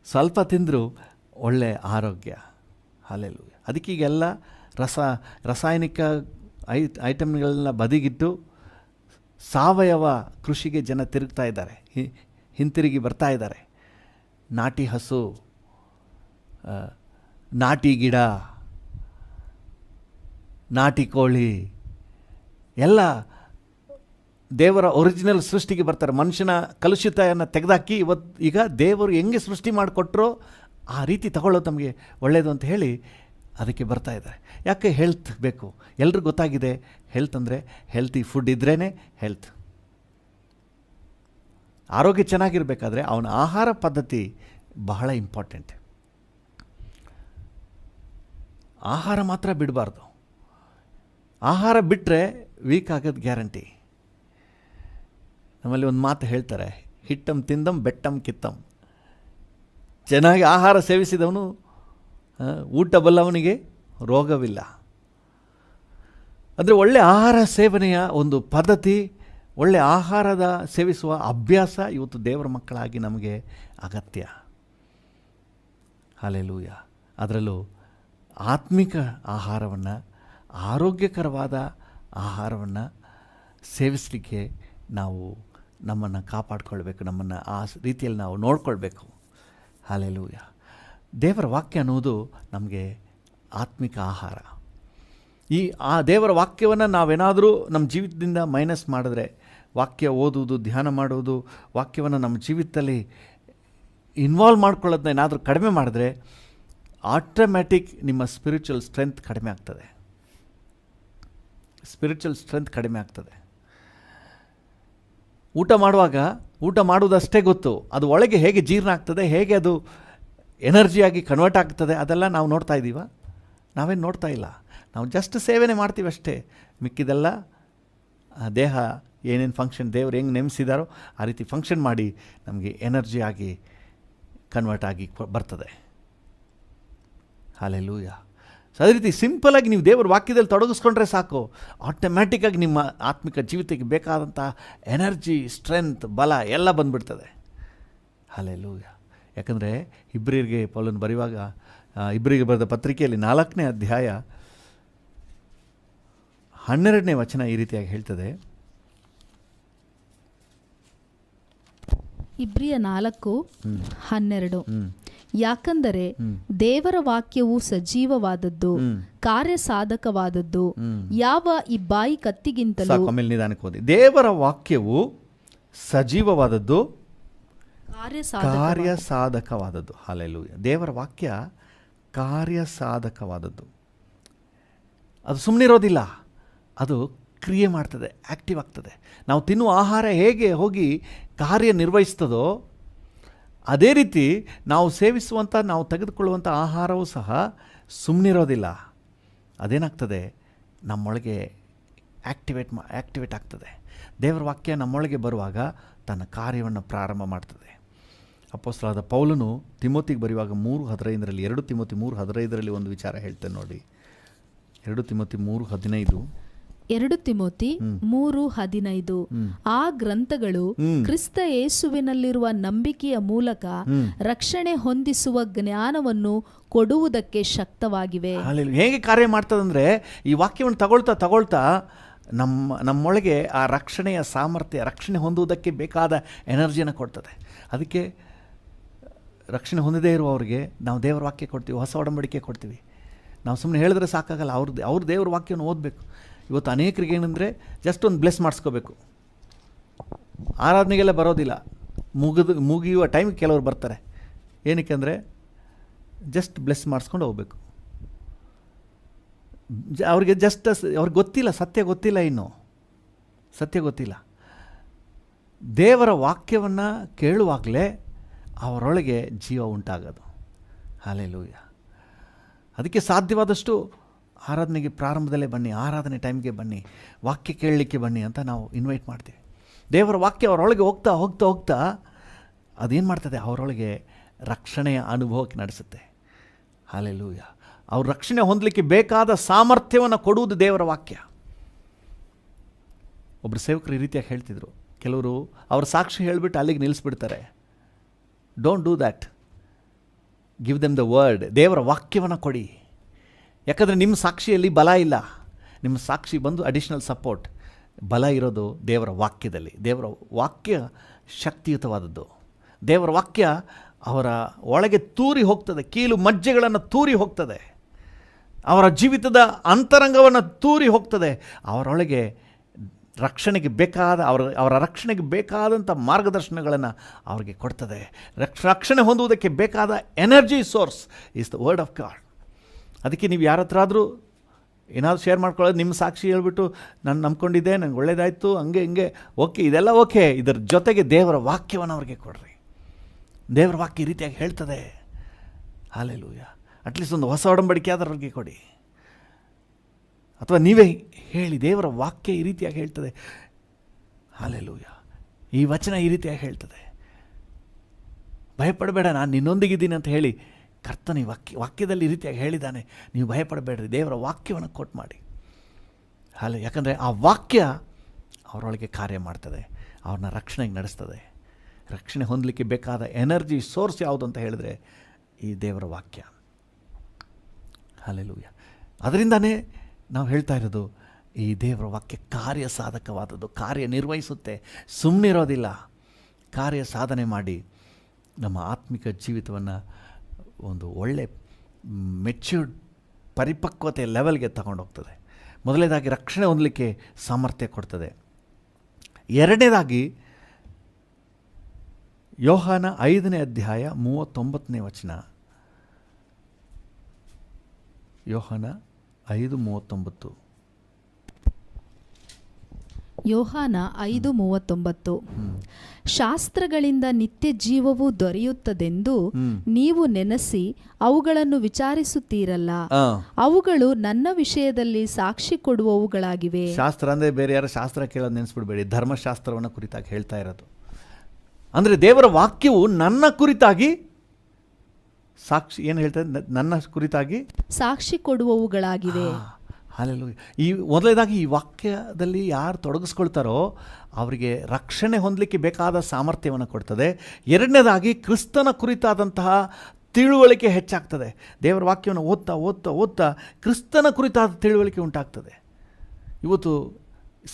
ಸ್ವಲ್ಪ ತಿಂದರೂ ಒಳ್ಳೆಯ ಆರೋಗ್ಯ. ಹಲ್ಲೆಲೂಯಾ. ಅದಕ್ಕೀಗೆಲ್ಲ ರಾಸಾಯನಿಕ ಐಟಮ್ಗಳನ್ನ ಬದಿಗಿಟ್ಟು ಸಾವಯವ ಕೃಷಿಗೆ ಜನ ತಿರುಗ್ತಾ ಇದ್ದಾರೆ, ಹಿಂತಿರುಗಿ ಬರ್ತಾ ಇದ್ದಾರೆ. ನಾಟಿ ಹಸು, ನಾಟಿ ಗಿಡ, ನಾಟಿ ಕೋಳಿ ಎಲ್ಲ ದೇವರ ಒರಿಜಿನಲ್ ಸೃಷ್ಟಿಗೆ ಬರ್ತಾರೆ. ಮನುಷ್ಯನ ಕಲುಷಿತವನ್ನು ತೆಗೆದಾಕಿ ಈಗ ದೇವರು ಹೆಂಗೆ ಸೃಷ್ಟಿ ಮಾಡಿಕೊಟ್ರೋ ಆ ರೀತಿ ತಗೊಳ್ಳೋದು ನಮಗೆ ಒಳ್ಳೆಯದು ಅಂತ ಹೇಳಿ ಅದಕ್ಕೆ ಬರ್ತಾ ಇದ್ದಾರೆ. ಯಾಕೆ? ಹೆಲ್ತ್ ಬೇಕು. ಎಲ್ರಿಗೂ ಗೊತ್ತಾಗಿದೆ ಹೆಲ್ತ್ ಅಂದರೆ ಹೆಲ್ತಿ ಫುಡ್ ಇದ್ರೇ ಹೆಲ್ತ್. ಆರೋಗ್ಯ ಚೆನ್ನಾಗಿರಬೇಕಾದ್ರೆ ಅವನ ಆಹಾರ ಪದ್ಧತಿ ಬಹಳ ಇಂಪಾರ್ಟೆಂಟ್. ಆಹಾರ ಮಾತ್ರ ಬಿಡಬಾರ್ದು. ಆಹಾರ ಬಿಟ್ಟರೆ ವೀಕ್ ಆಗೋದು ಗ್ಯಾರಂಟಿ. ನಮ್ಮಲ್ಲಿ ಒಂದು ಮಾತು ಹೇಳ್ತಾರೆ, ಹಿಟ್ಟಂ ತಿಂದಂ ಬೆಟ್ಟಂ ಕಿತ್ತಂ. ಚೆನ್ನಾಗಿ ಆಹಾರ ಸೇವಿಸಿದವನು, ಊಟ ಬಲ್ಲವನಿಗೆ ರೋಗವಿಲ್ಲ. ಅಂದರೆ ಒಳ್ಳೆಯ ಆಹಾರ ಸೇವನೆಯ ಒಂದು ಪದ್ಧತಿ, ಒಳ್ಳೆಯ ಆಹಾರದ ಸೇವಿಸುವ ಅಭ್ಯಾಸ ಇವತ್ತು ದೇವರ ಮಕ್ಕಳಾಗಿ ನಮಗೆ ಅಗತ್ಯ. ಹಲ್ಲೆಲೂಯಾ. ಅದರಲ್ಲೂ ಆತ್ಮಿಕ ಆಹಾರವನ್ನು, ಆರೋಗ್ಯಕರವಾದ ಆಹಾರವನ್ನು ಸೇವಿಸಲಿಕ್ಕೆ ನಾವು ನಮ್ಮನ್ನು ಕಾಪಾಡಿಕೊಳ್ಬೇಕು, ನಮ್ಮನ್ನು ಆ ರೀತಿಯಲ್ಲಿ ನಾವು ನೋಡ್ಕೊಳ್ಬೇಕು. ಹಲ್ಲೆಲೂಯಾ. ದೇವರ ವಾಕ್ಯ ಅನ್ನೋದು ನಮಗೆ ಆತ್ಮಿಕ ಆಹಾರ. ಆ ದೇವರ ವಾಕ್ಯವನ್ನು ನಾವೇನಾದರೂ ನಮ್ಮ ಜೀವಿತದಿಂದ ಮೈನಸ್ ಮಾಡಿದ್ರೆ, ವಾಕ್ಯ ಓದುವುದು, ಧ್ಯಾನ ಮಾಡುವುದು, ವಾಕ್ಯವನ್ನು ನಮ್ಮ ಜೀವಿತದಲ್ಲಿ ಇನ್ವಾಲ್ವ್ ಮಾಡ್ಕೊಳ್ಳೋದನ್ನ ಏನಾದರೂ ಕಡಿಮೆ ಮಾಡಿದ್ರೆ ಆಟೋಮ್ಯಾಟಿಕ್ ನಿಮ್ಮ ಸ್ಪಿರಿಚುವಲ್ ಸ್ಟ್ರೆಂತ್ ಕಡಿಮೆ ಆಗ್ತದೆ. ಸ್ಪಿರಿಚುವಲ್ ಸ್ಟ್ರೆಂತ್ ಕಡಿಮೆ ಆಗ್ತದೆ. ಊಟ ಮಾಡುವಾಗ ಊಟ ಮಾಡುವುದಷ್ಟೇ ಗೊತ್ತು, ಅದು ಒಳಗೆ ಹೇಗೆ ಜೀರ್ಣ ಆಗ್ತದೆ, ಹೇಗೆ ಅದು ಎನರ್ಜಿಯಾಗಿ ಕನ್ವರ್ಟ್ ಆಗ್ತದೆ, ಅದೆಲ್ಲ ನಾವು ನೋಡ್ತಾ ಇದ್ದೀವ? ನಾವೇನು ನೋಡ್ತಾ ಇಲ್ಲ. ನಾವು ಜಸ್ಟ್ ಸೇವನೆ ಮಾಡ್ತೀವಿ ಅಷ್ಟೇ. ಮಿಕ್ಕಿದೆಲ್ಲ ದೇಹ ಏನೇನು ಫಂಕ್ಷನ್ ದೇವರು ಹೆಂಗೆ ನೇಮಿಸಿದಾರೋ ಆ ರೀತಿ ಫಂಕ್ಷನ್ ಮಾಡಿ ನಮಗೆ ಎನರ್ಜಿ ಆಗಿ ಕನ್ವರ್ಟ್ ಆಗಿ ಬರ್ತದೆ. ಹಲ್ಲೆಲೂಯಾ. ಸೊ ಅದೇ ರೀತಿ ಸಿಂಪಲಾಗಿ ನೀವು ದೇವರ ವಾಕ್ಯದಲ್ಲಿ ತೊಡಗಿಸ್ಕೊಂಡ್ರೆ ಸಾಕು, ಆಟೋಮ್ಯಾಟಿಕ್ಕಾಗಿ ನಿಮ್ಮ ಆತ್ಮಿಕ ಜೀವಿತಕ್ಕೆ ಬೇಕಾದಂಥ ಎನರ್ಜಿ, ಸ್ಟ್ರೆಂತ್, ಬಲ ಎಲ್ಲ ಬಂದುಬಿಡ್ತದೆ. ಹಲ್ಲೆಲೂಯಾ. ಯಾಕಂದರೆ ಇಬ್ರಿಯರಿಗೆ ಪೌಲನು ಬರೆಯುವಾಗ, ಇಬ್ರಿಗೆ ಬರೆದ ಪತ್ರಿಕೆಯಲ್ಲಿ 4ನೇ ಅಧ್ಯಾಯ 12ನೇ ವಚನ ಈ ರೀತಿಯಾಗಿ ಹೇಳ್ತದೆ. ಇಬ್ರಿಯ 4:12. ಯಾಕಂದರೆ ದೇವರ ವಾಕ್ಯವು ಸಜೀವವಾದದ್ದು, ಕಾರ್ಯಸಾಧಕವಾದದ್ದು, ಯಾವ ಈ ಬಾಯಿ ಕತ್ತಿಗಿಂತಲೂ. ಆಮೇಲೆ ನಿಧಾನಕ್ಕೆ ಓದಿ. ದೇವರ ವಾಕ್ಯವು ಸಜೀವವಾದದ್ದು, ಕಾರ್ಯಸಾಧಕವಾದದ್ದು. ಹಲ್ಲೆಲೂಯಾ. ದೇವರ ವಾಕ್ಯ ಕಾರ್ಯಸಾಧಕವಾದದ್ದು. ಅದು ಸುಮ್ಮನಿರೋದಿಲ್ಲ, ಅದು ಕ್ರಿಯೆ ಮಾಡ್ತದೆ, ಆ್ಯಕ್ಟಿವ್ ಆಗ್ತದೆ. ನಾವು ತಿನ್ನುವ ಆಹಾರ ಹೇಗೆ ಹೋಗಿ ಕಾರ್ಯನಿರ್ವಹಿಸ್ತದೋ ಅದೇ ರೀತಿ ನಾವು ಸೇವಿಸುವಂಥ, ನಾವು ತೆಗೆದುಕೊಳ್ಳುವಂಥ ಆಹಾರವೂ ಸಹ ಸುಮ್ಮನಿರೋದಿಲ್ಲ. ಅದೇನಾಗ್ತದೆ, ನಮ್ಮೊಳಗೆ ಆ್ಯಕ್ಟಿವೇಟ್ ಆಗ್ತದೆ. ದೇವರ ವಾಕ್ಯ ನಮ್ಮೊಳಗೆ ಬರುವಾಗ ತನ್ನ ಕಾರ್ಯವನ್ನು ಪ್ರಾರಂಭ ಮಾಡ್ತದೆ. ಅಪೊಸ್ತಲನಾದ ಪೌಲನು ತಿಮೋತಿಗೆ ಬರೆಯುವಾಗ 3:15 2 ತಿಮೋತಿ 3:15 ಒಂದು ವಿಚಾರ ಹೇಳ್ತೇನೆ ನೋಡಿ. 2 ತಿಮೋತಿ 3:15. 2 ತಿಮೋತಿ 3:15. ಆ ಗ್ರಂಥಗಳು ಕ್ರಿಸ್ತ ಯೇಸುವಿನಲ್ಲಿರುವ ನಂಬಿಕೆಯ ಮೂಲಕ ರಕ್ಷಣೆ ಹೊಂದಿಸುವ ಜ್ಞಾನವನ್ನು ಕೊಡುವುದಕ್ಕೆ ಶಕ್ತವಾಗಿವೆ. ಹೇಗೆ ಕಾರ್ಯ ಮಾಡ್ತದಂದ್ರೆ, ಈ ವಾಕ್ಯವನ್ನು ತಗೊಳ್ತಾ ನಮ್ಮೊಳಗೆ ಆ ರಕ್ಷಣೆಯ ಸಾಮರ್ಥ್ಯ, ರಕ್ಷಣೆ ಹೊಂದುವುದಕ್ಕೆ ಬೇಕಾದ ಎನರ್ಜಿಯನ್ನು ಕೊಡ್ತದೆ. ಅದಕ್ಕೆ ರಕ್ಷಣೆ ಹೊಂದದೇ ಇರುವವರಿಗೆ ನಾವು ದೇವರ ವಾಕ್ಯ ಕೊಡ್ತೀವಿ, ಹೊಸ ಒಡಂಬಡಿಕೆ ಕೊಡ್ತೀವಿ. ನಾವು ಸುಮ್ಮನೆ ಹೇಳಿದ್ರೆ ಸಾಕಾಗಲ್ಲ, ಅವ್ರ ದೇವ್ರ ವಾಕ್ಯವನ್ನು ಓದಬೇಕು. ಇವತ್ತು ಅನೇಕರಿಗೆ ಏನಂದರೆ ಜಸ್ಟ್ ಒಂದು ಬ್ಲೆಸ್ ಮಾಡಿಸ್ಕೋಬೇಕು, ಆರಾಧನೆಗೆಲ್ಲ ಬರೋದಿಲ್ಲ. ಮುಗಿಯುವ ಟೈಮಿಗೆ ಕೆಲವರು ಬರ್ತಾರೆ. ಏನಕ್ಕೆ ಅಂದರೆ ಜಸ್ಟ್ ಬ್ಲೆಸ್ ಮಾಡಿಸ್ಕೊಂಡು ಹೋಗಬೇಕು. ಅವ್ರಿಗೆ ಅವ್ರಿಗೆ ಗೊತ್ತಿಲ್ಲ, ಸತ್ಯ ಗೊತ್ತಿಲ್ಲ, ಇನ್ನೂ ಸತ್ಯ ಗೊತ್ತಿಲ್ಲ. ದೇವರ ವಾಕ್ಯವನ್ನು ಕೇಳುವಾಗಲೇ ಅವರೊಳಗೆ ಜೀವ ಉಂಟಾಗೋದು. ಹಲ್ಲೆಲೂಯಾ. ಅದಕ್ಕೆ ಸಾಧ್ಯವಾದಷ್ಟು ಆರಾಧನೆಗೆ ಪ್ರಾರಂಭದಲ್ಲೇ ಬನ್ನಿ, ಆರಾಧನೆ ಟೈಮ್ಗೆ ಬನ್ನಿ, ವಾಕ್ಯ ಕೇಳಲಿಕ್ಕೆ ಬನ್ನಿ ಅಂತ ನಾವು ಇನ್ವೈಟ್ ಮಾಡ್ತೀವಿ. ದೇವರ ವಾಕ್ಯ ಅವರೊಳಗೆ ಹೋಗ್ತಾ ಹೋಗ್ತಾ ಹೋಗ್ತಾ ಅದೇನು ಮಾಡ್ತದೆ, ಅವರೊಳಗೆ ರಕ್ಷಣೆಯ ಅನುಭವಕ್ಕೆ ನಡೆಸುತ್ತೆ. ಹಲ್ಲೆಲೂಯಾ. ಅವ್ರ ರಕ್ಷಣೆ ಹೊಂದಲಿಕ್ಕೆ ಬೇಕಾದ ಸಾಮರ್ಥ್ಯವನ್ನು ಕೊಡುವುದು ದೇವರ ವಾಕ್ಯ. ಒಬ್ಬರು ಸೇವಕರು ಈ ರೀತಿಯಾಗಿ ಹೇಳ್ತಿದ್ರು, ಕೆಲವರು ಅವ್ರ ಸಾಕ್ಷಿ ಹೇಳಿಬಿಟ್ಟು ಅಲ್ಲಿಗೆ ನಿಲ್ಲಿಸ್ಬಿಡ್ತಾರೆ. Don't do that. Give them the word. ದೇವರ ವಾಕ್ಯವನ್ನು ಕೊಡಿ. ಯಾಕಂದರೆ ನಿಮ್ಮ ಸಾಕ್ಷಿಯಲ್ಲಿ ಬಲ ಇಲ್ಲ. ನಿಮ್ಮ ಸಾಕ್ಷಿ ಬಂದು ಅಡಿಷ್ನಲ್ ಸಪೋರ್ಟ್. ಬಲ ಇರೋದು ದೇವರ ವಾಕ್ಯದಲ್ಲಿ. ದೇವರ ವಾಕ್ಯ ಶಕ್ತಿಯುತವಾದದ್ದು. ದೇವರ ವಾಕ್ಯ ಅವರ ಒಳಗೆ ತೂರಿ ಹೋಗ್ತದೆ, ಕೀಲು ಮಜ್ಜೆಗಳನ್ನು ತೂರಿ ಹೋಗ್ತದೆ, ಅವರ ಜೀವಿತದ ಅಂತರಂಗವನ್ನು ತೂರಿ ಹೋಗ್ತದೆ. ಅವರೊಳಗೆ ರಕ್ಷಣೆಗೆ ಬೇಕಾದ ಅವರ ರಕ್ಷಣೆಗೆ ಬೇಕಾದಂಥ ಮಾರ್ಗದರ್ಶನಗಳನ್ನು ಅವ್ರಿಗೆ ಕೊಡ್ತದೆ. ರಕ್ಷಣೆ ಹೊಂದುವುದಕ್ಕೆ ಬೇಕಾದ energy source is the word of god. ಅದಕ್ಕೆ ನೀವು ಯಾರ ಹತ್ರ ಆದರೂ ಏನಾದರೂ ಶೇರ್ ಮಾಡ್ಕೊಳ್ಳೋದು, ನಿಮ್ಮ ಸಾಕ್ಷಿ ಹೇಳ್ಬಿಟ್ಟು ನಾನು ನಂಬ್ಕೊಂಡಿದ್ದೆ, ನಂಗೆ ಒಳ್ಳೇದಾಯಿತು, ಹಂಗೆ ಹಿಂಗೆ, ಓಕೆ, ಇದೆಲ್ಲ ಓಕೆ. ಇದರ ಜೊತೆಗೆ ದೇವರ ವಾಕ್ಯವನ್ನು ಅವ್ರಿಗೆ ಕೊಡ್ರಿ. ದೇವರ ವಾಕ್ಯ ಈ ರೀತಿಯಾಗಿ ಹೇಳ್ತದೆ. ಹಲ್ಲೆಲೂಯಾ. ಅಟ್ಲೀಸ್ಟ್ ಒಂದು ಹೊಸ ಒಡಂಬಡಿಕೆ ಆದವ್ರಿಗೆ ಕೊಡಿ, ಅಥವಾ ನೀವೇ ಹೇಳಿ, ದೇವರ ವಾಕ್ಯ ಈ ರೀತಿಯಾಗಿ ಹೇಳ್ತದೆ. ಹಲ್ಲೆಲೂಯಾ. ಈ ವಚನ ಈ ರೀತಿಯಾಗಿ ಹೇಳ್ತದೆ, ಭಯಪಡಬೇಡ, ನಾನು ನಿನ್ನೊಂದಿಗಿದ್ದೀನಿ ಅಂತ ಹೇಳಿ ಕರ್ತನ ಈ ವಾಕ್ಯದಲ್ಲಿ ಈ ರೀತಿಯಾಗಿ ಹೇಳಿದ್ದಾನೆ, ನೀವು ಭಯಪಡಬೇಡ್ರಿ. ದೇವರ ವಾಕ್ಯವನ್ನು ಕೊಟ್ಟು ಮಾಡಿ. ಯಾಕಂದರೆ ಆ ವಾಕ್ಯ ಅವರೊಳಗೆ ಕಾರ್ಯ ಮಾಡ್ತದೆ, ಅವ್ರನ್ನ ರಕ್ಷಣೆಗೆ ನಡೆಸ್ತದೆ. ರಕ್ಷಣೆ ಹೊಂದಲಿಕ್ಕೆ ಬೇಕಾದ ಎನರ್ಜಿ ಸೋರ್ಸ್ ಯಾವುದು ಅಂತ ಹೇಳಿದ್ರೆ ಈ ದೇವರ ವಾಕ್ಯ. ಹಲ್ಲೆಲೂಯಾ. ಅದರಿಂದನೇ ನಾವು ಹೇಳ್ತಾ ಇರೋದು, ಈ ದೇವರ ವಾಕ್ಯ ಕಾರ್ಯ ಸಾಧಕವಾದದ್ದು, ಕಾರ್ಯನಿರ್ವಹಿಸುತ್ತೆ, ಸುಮ್ಮನಿರೋದಿಲ್ಲ. ಕಾರ್ಯ ಸಾಧನೆ ಮಾಡಿ ನಮ್ಮ ಆತ್ಮಿಕ ಜೀವಿತವನ್ನು ಒಂದು ಒಳ್ಳೆ ಮೆಚ್ಯೂರ್ಡ್ ಪರಿಪಕ್ವತೆ ಲೆವೆಲ್ಗೆ ತಗೊಂಡೋಗ್ತದೆ. ಮೊದಲನೇದಾಗಿ ರಕ್ಷಣೆ ಹೊಂದಲಿಕ್ಕೆ ಸಾಮರ್ಥ್ಯ ಕೊಡ್ತದೆ. ಎರಡನೇದಾಗಿ ಯೋಹಾನ 5ನೇ ಅಧ್ಯಾಯ 39ನೇ ವಚನ. ಯೋಹಾನ 5:39. ಯೋಹಾನ 5:39. ಶಾಸ್ತ್ರಗಳಿಂದ ನಿತ್ಯ ಜೀವವು ದೊರೆಯುತ್ತದೆಂದು ನೀವು ನೆನೆಸಿ ಅವುಗಳನ್ನು ವಿಚಾರಿಸುತ್ತೀರಲ್ಲ, ಅವುಗಳು ನನ್ನ ವಿಷಯದಲ್ಲಿ ಸಾಕ್ಷಿ ಕೊಡುವವುಗಳಾಗಿವೆ. ಶಾಸ್ತ್ರ ಅಂದರೆ ಬೇರೆ ಯಾರ ಶಾಸ್ತ್ರ ಕೇಳೋದು ನೆನೆಸ್ಬಿಡ್ಬೇಡಿ, ಧರ್ಮಶಾಸ್ತ್ರವನ್ನು ಕುರಿತಾಗಿ ಹೇಳ್ತಾ ಇರೋದು. ಅಂದರೆ ದೇವರ ವಾಕ್ಯವು ನನ್ನ ಕುರಿತಾಗಿ ಸಾಕ್ಷಿ, ಏನು ಹೇಳ್ತದೆ, ನನ್ನ ಕುರಿತಾಗಿ ಸಾಕ್ಷಿ ಕೊಡುವವುಗಳಾಗಿವೆ. ಹಲ್ಲೆಲೂಯಾ. ಈ ಮೊದಲನೇದಾಗಿ ಈ ವಾಕ್ಯದಲ್ಲಿ ಯಾರು ತೊಡಗಿಸ್ಕೊಳ್ತಾರೋ ಅವರಿಗೆ ರಕ್ಷಣೆ ಹೊಂದಲಿಕ್ಕೆ ಬೇಕಾದ ಸಾಮರ್ಥ್ಯವನ್ನು ಕೊಡ್ತದೆ. ಎರಡನೇದಾಗಿ ಕ್ರಿಸ್ತನ ಕುರಿತಾದಂತಹ ತಿಳುವಳಿಕೆ ಹೆಚ್ಚಾಗ್ತದೆ. ದೇವರ ವಾಕ್ಯವನ್ನು ಓದ್ತಾ ಓದ್ತಾ ಓದ್ತಾ ಕ್ರಿಸ್ತನ ಕುರಿತಾದ ತಿಳುವಳಿಕೆ ಉಂಟಾಗ್ತದೆ. ಇವತ್ತು